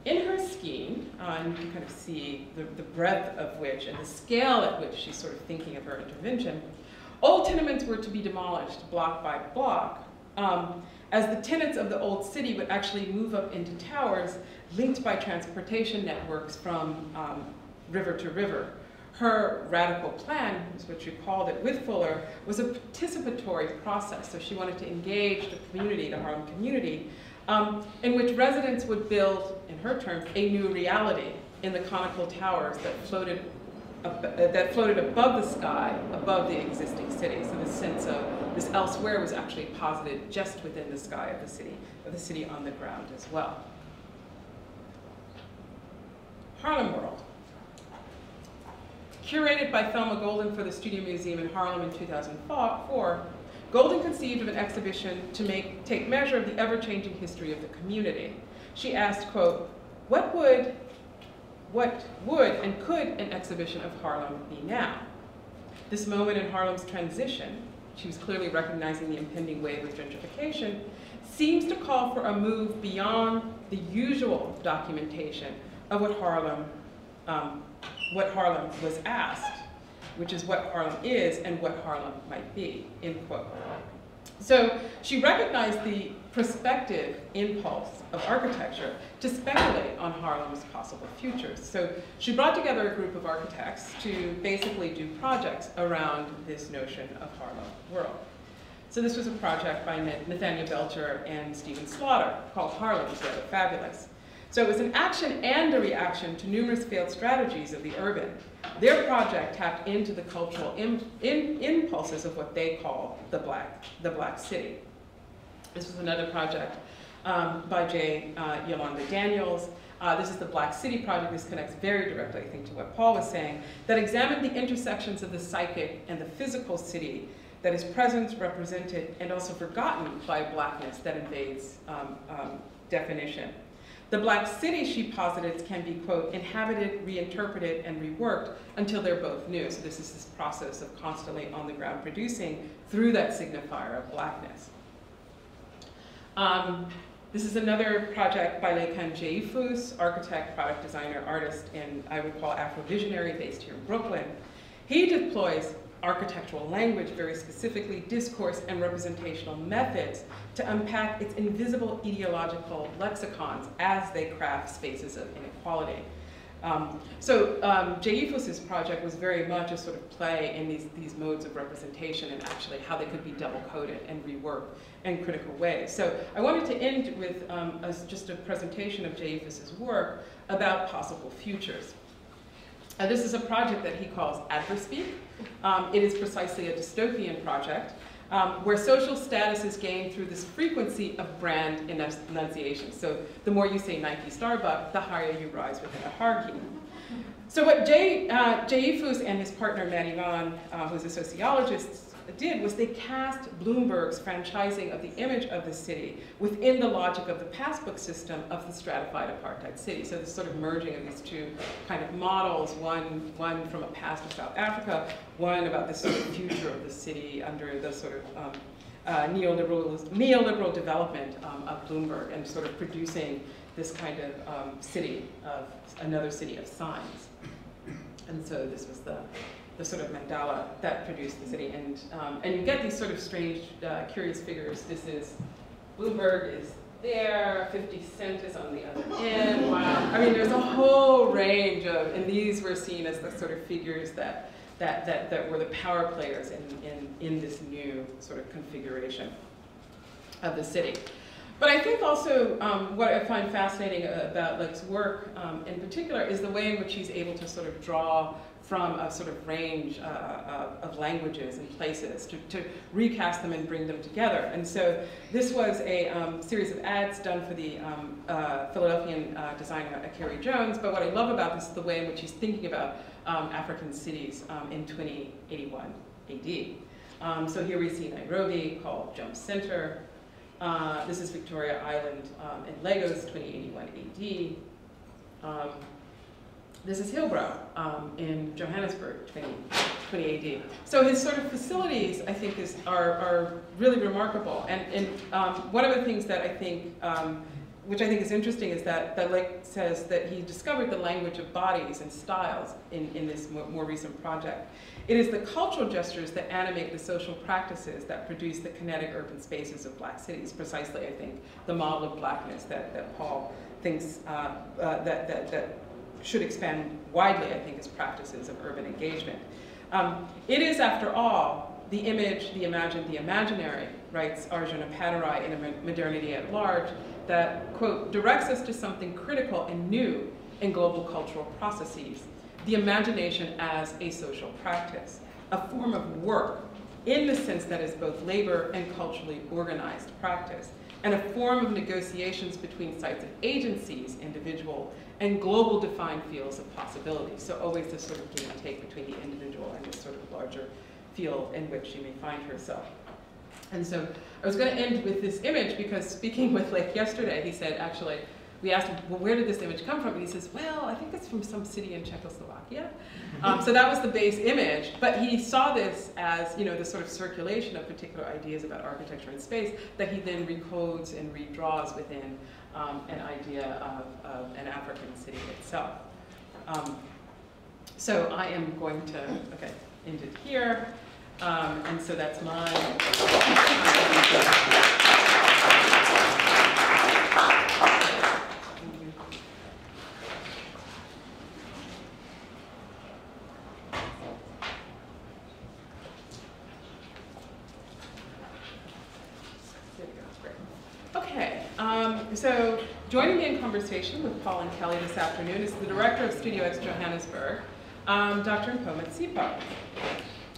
In her scheme, and you can kind of see the breadth of which and the scale at which she's sort of thinking of her intervention, old tenements were to be demolished block by block, as the tenants of the old city would actually move up into towers linked by transportation networks from river to river. Her radical plan, is what she called it, with Fuller, was a participatory process. So she wanted to engage the community, the Harlem community, in which residents would build, in her terms, a new reality in the conical towers that floated above the sky, above the existing city. So the sense of this elsewhere was actually posited just within the sky of the city on the ground as well. Harlem World. Curated by Thelma Golden for the Studio Museum in Harlem in 2004, Golden conceived of an exhibition to take measure of the ever-changing history of the community. She asked, quote, what would and could an exhibition of Harlem be now? This moment in Harlem's transition, she was clearly recognizing the impending wave of gentrification, seems to call for a move beyond the usual documentation of what Harlem was asked, which is what Harlem is and what Harlem might be, end quote. So she recognized the prospective impulse of architecture to speculate on Harlem's possible futures. So she brought together a group of architects to basically do projects around this notion of Harlem World. So this was a project by Nathaniel Belcher and Stephen Slaughter called Harlem, which is rather fabulous. So it was an action and a reaction to numerous failed strategies of the urban. Their project tapped into the cultural impulses of what they call the black city. This was another project by J. Yolanda Daniels. This is the Black City Project. This connects very directly, I think, to what Paul was saying, that examined the intersections of the psychic and the physical city that is present, represented, and also forgotten by blackness that invades definition. The black city, she posits, can be, quote, inhabited, reinterpreted, and reworked until they're both new. So this is this process of constantly on the ground producing through that signifier of blackness. This is another project by Lekan Jeifus, architect, product designer, artist, and I would call Afro-visionary, based here in Brooklyn. He deploys architectural language, very specifically discourse and representational methods, to unpack its invisible ideological lexicons as they craft spaces of inequality. Jeifus's project was very much a sort of play in these modes of representation and actually how they could be double-coded and reworked in critical ways. So I wanted to end with just a presentation of Jeifus's work about possible futures. This is a project that he calls Adverspeak. It is precisely a dystopian project where social status is gained through this frequency of brand enunciation. So the more you say Nike, Starbucks, the higher you rise within a hierarchy. So what Jeifus and his partner Matt Yvonne, who's a sociologist, did was they cast Bloomberg's franchising of the image of the city within the logic of the passbook system of the stratified apartheid city. So this sort of merging of these two kind of models, one from a past of South Africa, one about this sort of future of the city under the sort of neoliberal development of Bloomberg, and sort of producing this kind of city of another city of signs. And so this was the sort of mandala that produced the city. And you get these sort of strange, curious figures. This is, Bloomberg is there, 50 Cent is on the other end. Wow. I mean, there's a whole range of, and these were seen as the sort of figures that were the power players in this new sort of configuration of the city. But I think also what I find fascinating about Leck's work in particular is the way in which he's able to sort of draw from a sort of range of languages and places to recast them and bring them together. And so this was a series of ads done for the Philadelphian designer Kellie Jones, but what I love about this is the way in which he's thinking about African cities in 2081 AD. So here we see Nairobi, called Jump Center. This is Victoria Island in Lagos, 2081 AD. This is Hillbrow in Johannesburg, 20 AD. So his sort of facilities, I think, are really remarkable. And one of the things that I think, which I think is interesting, is that Lake says that he discovered the language of bodies and styles in this more recent project. It is the cultural gestures that animate the social practices that produce the kinetic urban spaces of Black cities. Precisely, I think, the model of Blackness that Paul thinks that should expand widely, I think, as practices of urban engagement. It is, after all, the image, the imagined, the imaginary, writes Arjuna Padarai in Modernity at Large, that, quote, directs us to something critical and new in global cultural processes, the imagination as a social practice, a form of work in the sense that is both labor and culturally organized practice, and a form of negotiations between sites of agencies, individual, and global defined fields of possibility. So always this sort of give and take between the individual and this sort of larger field in which she may find herself. And so I was going to end with this image because speaking with Lake yesterday, he said, actually, we asked him, well, where did this image come from? And he says, well, I think it's from some city in Czechoslovakia. So that was the base image, but he saw this as, you know, this sort of circulation of particular ideas about architecture and space that he then recodes and redraws within an idea of an African city itself. So I am going to, okay, end it here. And so that's mine. Okay, so joining me in conversation with Paul and Kellie this afternoon is the director of Studio-X Johannesburg, Dr. Mpho Matsipa.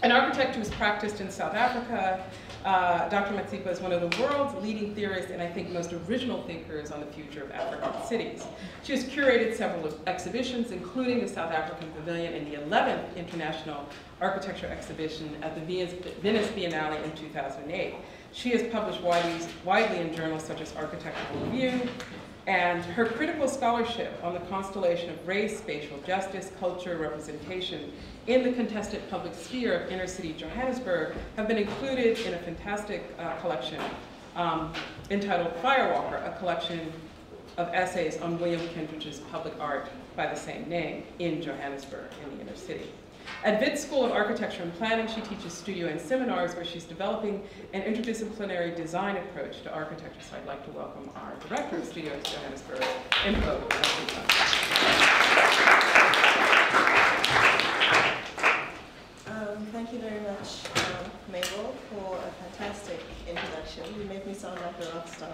An architect who's practiced in South Africa, Dr. Matsipa is one of the world's leading theorists and I think most original thinkers on the future of African cities. She has curated several exhibitions, including the South African Pavilion and the 11th International Architecture Exhibition at the Venice Biennale in 2008. She has published widely in journals such as Architectural Review, and her critical scholarship on the constellation of race, spatial justice, culture, representation in the contested public sphere of inner city Johannesburg have been included in a fantastic collection entitled Firewalker, a collection of essays on William Kentridge's public art by the same name in Johannesburg, in the inner city. At Wits School of Architecture and Planning, she teaches studio and seminars where she's developing an interdisciplinary design approach to architecture. So I'd like to welcome our director of Studio-X Johannesburg, Mpho. Thank you very much, Mabel, for a fantastic introduction. You made me sound like a rock star.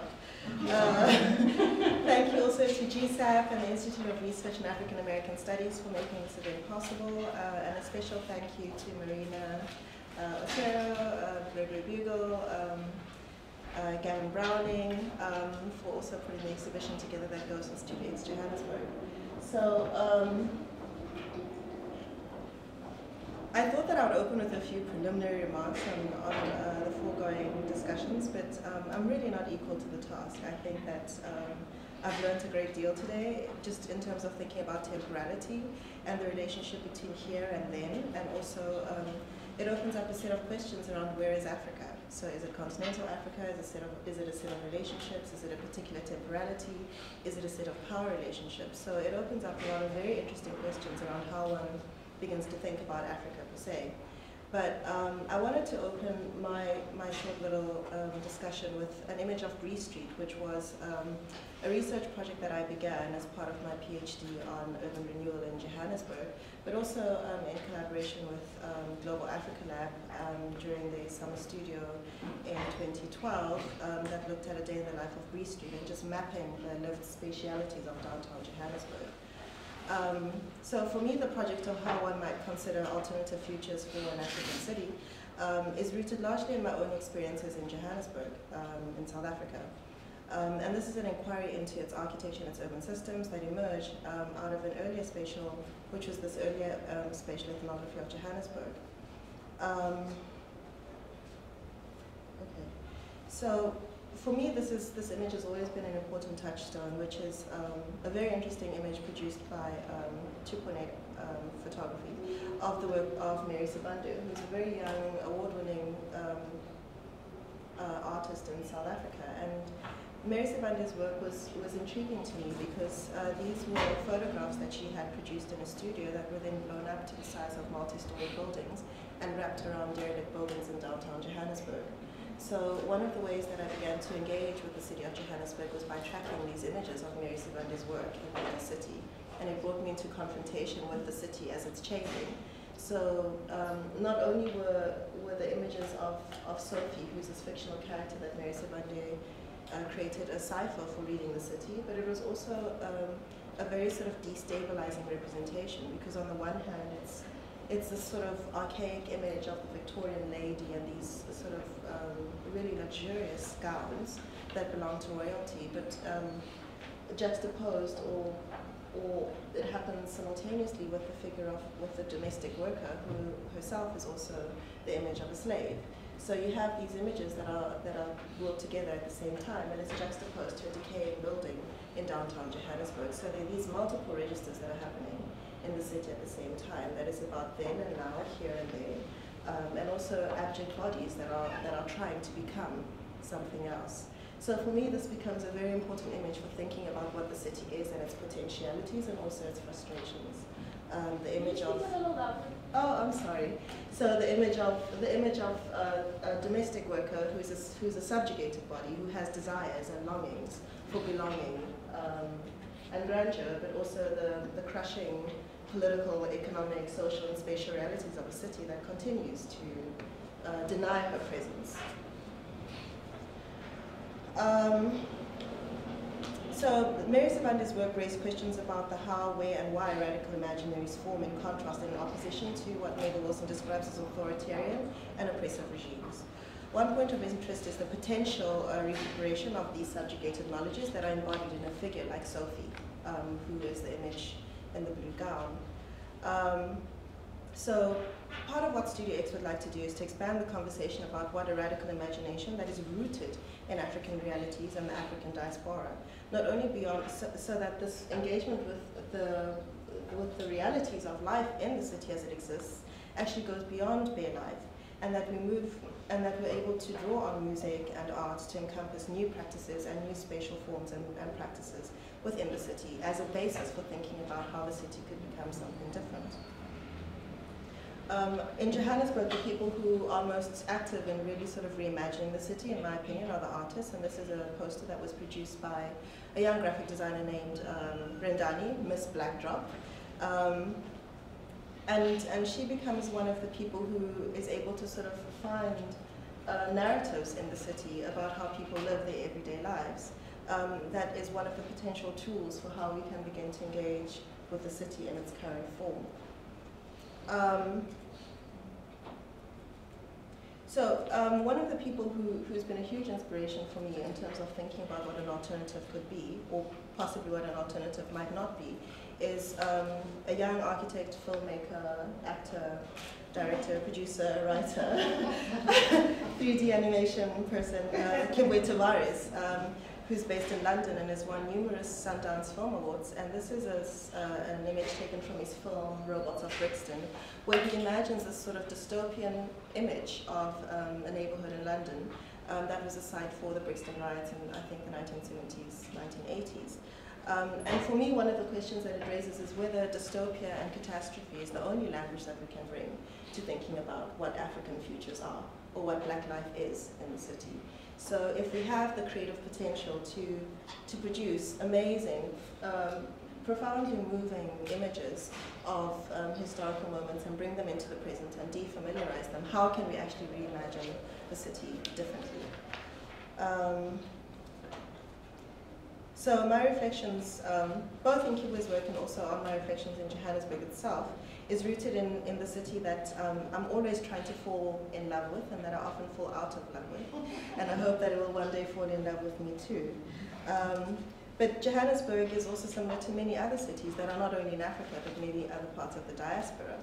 Thank you also to GSAPP and the Institute of Research in African American Studies for making this event possible, and a special thank you to Marina Otero, Gregory Bugle, Gavin Browning, for also putting the exhibition together that goes in Studio-X Johannesburg. So, I thought that I would open with a few preliminary remarks on the foregoing discussions, but I'm really not equal to the task. I think that I've learned a great deal today, just in terms of thinking about temporality and the relationship between here and then, and also it opens up a set of questions around where is Africa? So is it continental Africa? Is it a set of relationships? Is it a particular temporality? Is it a set of power relationships? So it opens up a lot of very interesting questions around how one begins to think about Africa per se. But I wanted to open my short little discussion with an image of Bree Street, which was a research project that I began as part of my PhD on urban renewal in Johannesburg, but also in collaboration with Global Africa Lab during the summer studio in 2012 that looked at a day in the life of Bree Street and just mapping the lived spatialities of downtown Johannesburg. So for me, the project of how one might consider alternative futures for an African city is rooted largely in my own experiences in Johannesburg, in South Africa. And this is an inquiry into its architecture and its urban systems that emerged out of an earlier spatial, which was this earlier spatial ethnography of Johannesburg. Okay. So for me, this image has always been an important touchstone, which is a very interesting image produced by 2.8 photography of the work of Mary Sibande, who's a very young, award-winning artist in South Africa. And Mary Sibande's work was intriguing to me because these were photographs that she had produced in a studio that were then blown up to the size of multi-story buildings and wrapped around derelict buildings in downtown Johannesburg. So one of the ways that I began to engage with the city of Johannesburg was by tracking these images of Mary Sibande's work in the city. And it brought me into confrontation with the city as it's changing. So not only were the images of Sophie, who's this fictional character that Mary Sibande created a cipher for reading the city, but it was also a very sort of destabilizing representation, because on the one hand it's this sort of archaic image of the Victorian lady and these sort of really luxurious gowns that belong to royalty, but juxtaposed or it happens simultaneously with the figure of the domestic worker, who herself is also the image of a slave. So you have these images that are brought together at the same time, and it's juxtaposed to a decaying building in downtown Johannesburg. So there are these multiple registers that are happening in the city at the same time. That is about then and now, here and there, and also abject bodies that are trying to become something else. So for me, this becomes a very important image for thinking about what the city is and its potentialities and also its frustrations. The image of I'm sorry. So the image of a domestic worker who's a subjugated body, who has desires and longings for belonging and grandeur, but also the crushing political, economic, social, and spatial realities of a city that continues to deny her presence. So Mary Sibande's work raised questions about the how, where, and why radical imaginaries form in contrast and in opposition to what Mabel Wilson describes as authoritarian and oppressive regimes. One point of interest is the potential recuperation of these subjugated knowledges that are embodied in a figure like Sophie, who is the image in the blue gown. So part of what Studio-X would like to do is to expand the conversation about what a radical imagination that is rooted in African realities and the African diaspora, not only beyond, so that this engagement with the realities of life in the city as it exists actually goes beyond bare life, and that we're able to draw on music and art to encompass new practices and new spatial forms and practices within the city as a basis for thinking about how the city could become something different. In Johannesburg, the people who are most active in really sort of reimagining the city, in my opinion, are the artists, and this is a poster that was produced by a young graphic designer named Brendani, Miss Blackdrop. And she becomes one of the people who is able to sort of find narratives in the city about how people live their everyday lives. That is one of the potential tools for how we can begin to engage with the city in its current form. One of the people who's been a huge inspiration for me in terms of thinking about what an alternative could be, or possibly what an alternative might not be, is a young architect, filmmaker, actor, director, producer, writer, 3D animation person, Kimwe Ware, who's based in London and has won numerous Sundance Film Awards. And this is an image taken from his film, Robots of Brixton, where he imagines this sort of dystopian image of a neighborhood in London that was a site for the Brixton riots in, I think, the 1970s, 1980s. And for me, one of the questions that it raises is whether dystopia and catastrophe is the only language that we can bring to thinking about what African futures are, or what Black life is in the city. So if we have the creative potential to produce amazing, profoundly moving images of historical moments and bring them into the present and defamiliarize them, how can we actually reimagine the city differently? So my reflections, both in Kibu's work and also on my reflections in Johannesburg itself, is rooted in the city that I'm always trying to fall in love with, and that I often fall out of love with. And I hope that it will one day fall in love with me too. But Johannesburg is also similar to many other cities that are not only in Africa, but many other parts of the diaspora.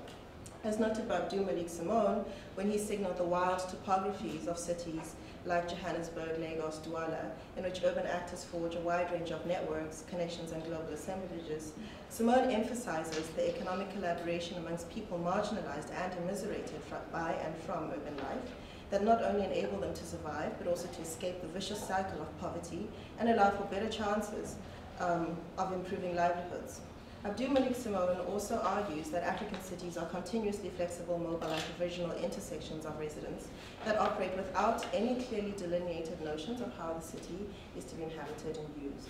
As noted by Abdul Malik Simone, when he signaled the wild topographies of cities like Johannesburg, Lagos, Douala, in which urban actors forge a wide range of networks, connections, and global assemblages, Simone emphasizes the economic collaboration amongst people marginalized and immiserated by and from urban life that not only enable them to survive, but also to escape the vicious cycle of poverty and allow for better chances of improving livelihoods. Abdul Malik Simone also argues that African cities are continuously flexible, mobile, and provisional intersections of residents that operate without any clearly delineated notions of how the city is to be inhabited and used.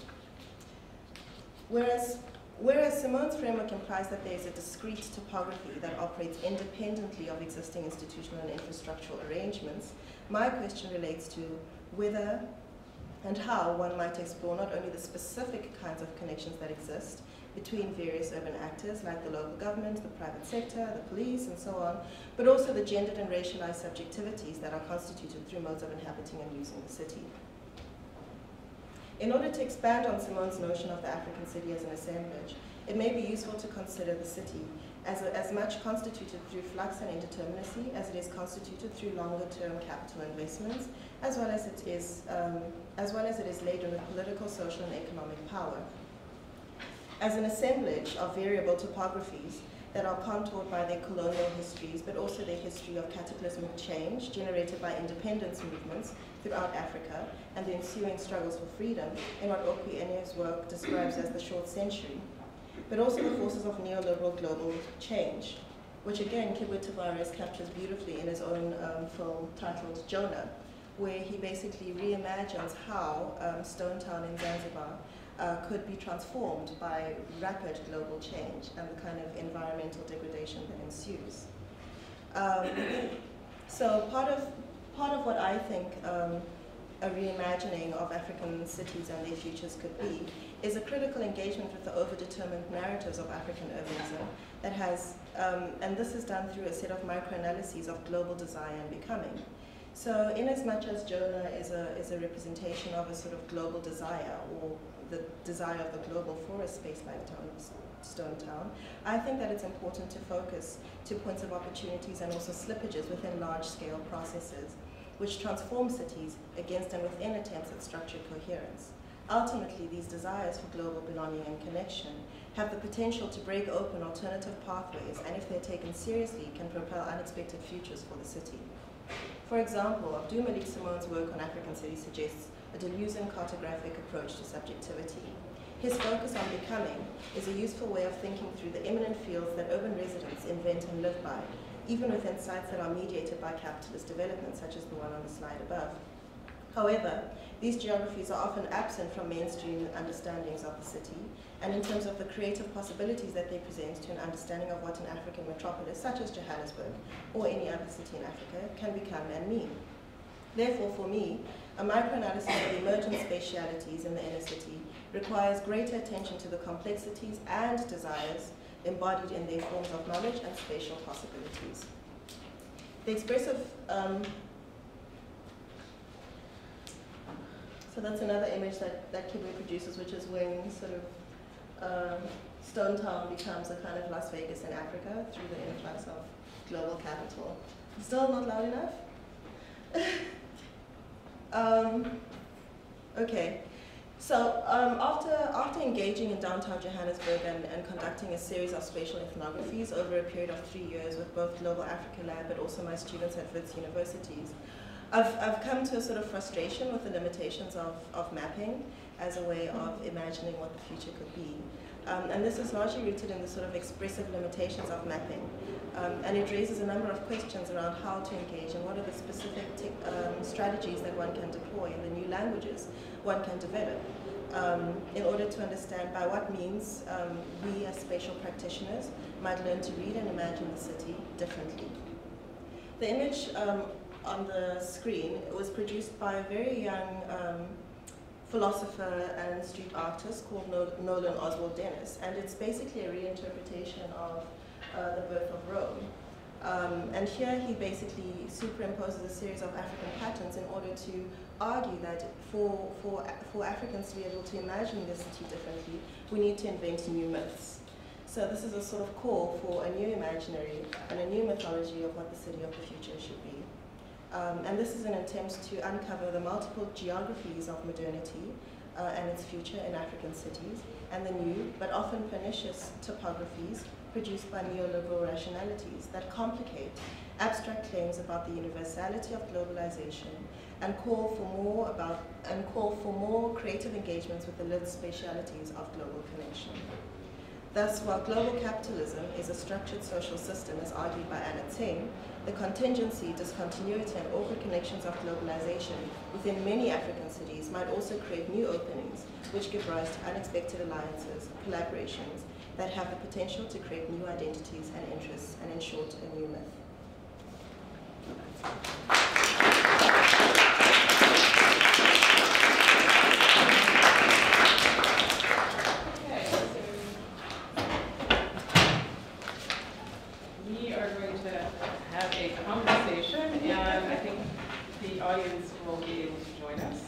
Whereas Simone's framework implies that there is a discrete topography that operates independently of existing institutional and infrastructural arrangements, my question relates to whether and how one might explore not only the specific kinds of connections that exist between various urban actors like the local government, the private sector, the police, and so on, but also the gendered and racialized subjectivities that are constituted through modes of inhabiting and using the city. In order to expand on Simone's notion of the African city as an assemblage, it may be useful to consider the city as much constituted through flux and indeterminacy as it is constituted through longer-term capital investments, as well as it is laden with political, social, and economic power. As an assemblage of variable topographies that are contoured by their colonial histories, but also their history of cataclysmic change generated by independence movements throughout Africa and the ensuing struggles for freedom in what Okwi work describes as the short century, but also the forces of neoliberal global change, which again Kibwe Tavares captures beautifully in his own film titled Jonah, where he basically reimagines how Stone Town in Zanzibar could be transformed by rapid global change and the kind of environmental degradation that ensues. So part of what I think a reimagining of African cities and their futures could be is a critical engagement with the overdetermined narratives of African urbanism that has, and this is done through a set of microanalyses of global desire and becoming. So in as much as Jonah is a representation of a sort of global desire, or the desire of the global for a space like Stone Town, I think that it's important to focus to points of opportunities and also slippages within large-scale processes, which transform cities against and within attempts at structured coherence. Ultimately, these desires for global belonging and connection have the potential to break open alternative pathways, and if they're taken seriously, can propel unexpected futures for the city. For example, Abdul Malik Simone's work on African cities suggests a Deleuzian cartographic approach to subjectivity. His focus on becoming is a useful way of thinking through the immanent fields that urban residents invent and live by, even within sites that are mediated by capitalist development, such as the one on the slide above. However, these geographies are often absent from mainstream understandings of the city, and in terms of the creative possibilities that they present to an understanding of what an African metropolis, such as Johannesburg, or any other city in Africa, can become and mean. Therefore, for me, a microanalysis of emergent spatialities in the inner city requires greater attention to the complexities and desires embodied in their forms of knowledge and spatial possibilities. The expressive, so that's another image that Kibwe produces, which is when sort of Stone Town becomes a kind of Las Vegas in Africa through the influx of global capital. Still not loud enough? Okay, so after engaging in downtown Johannesburg and conducting a series of spatial ethnographies over a period of 3 years with both Global Africa Lab but also my students at Wits universities, I've come to a sort of frustration with the limitations of mapping as a way of imagining what the future could be. And this is largely rooted in the sort of expressive limitations of mapping. And it raises a number of questions around how to engage and what are the specific strategies that one can deploy and the new languages one can develop in order to understand by what means we as spatial practitioners might learn to read and imagine the city differently. The image on the screen was produced by a very young philosopher and street artist called Nolan Oswald Dennis, and it's basically a reinterpretation of the birth of Rome. And here he basically superimposes a series of African patterns in order to argue that for Africans to be able to imagine the city differently, we need to invent new myths. So this is a sort of call for a new imaginary and a new mythology of what the city of the future should be. And this is an attempt to uncover the multiple geographies of modernity and its future in African cities, and the new, but often pernicious topographies produced by neoliberal rationalities that complicate abstract claims about the universality of globalization and call for more creative engagements with the lived spatialities of global connection. Thus, while global capitalism is a structured social system, as argued by Anna Tsing, the contingency, discontinuity, and awkward connections of globalization within many African cities might also create new openings, which give rise to unexpected alliances, collaborations, that have the potential to create new identities and interests, and in short, a new myth. Have a conversation, and I think the audience will be able to join us.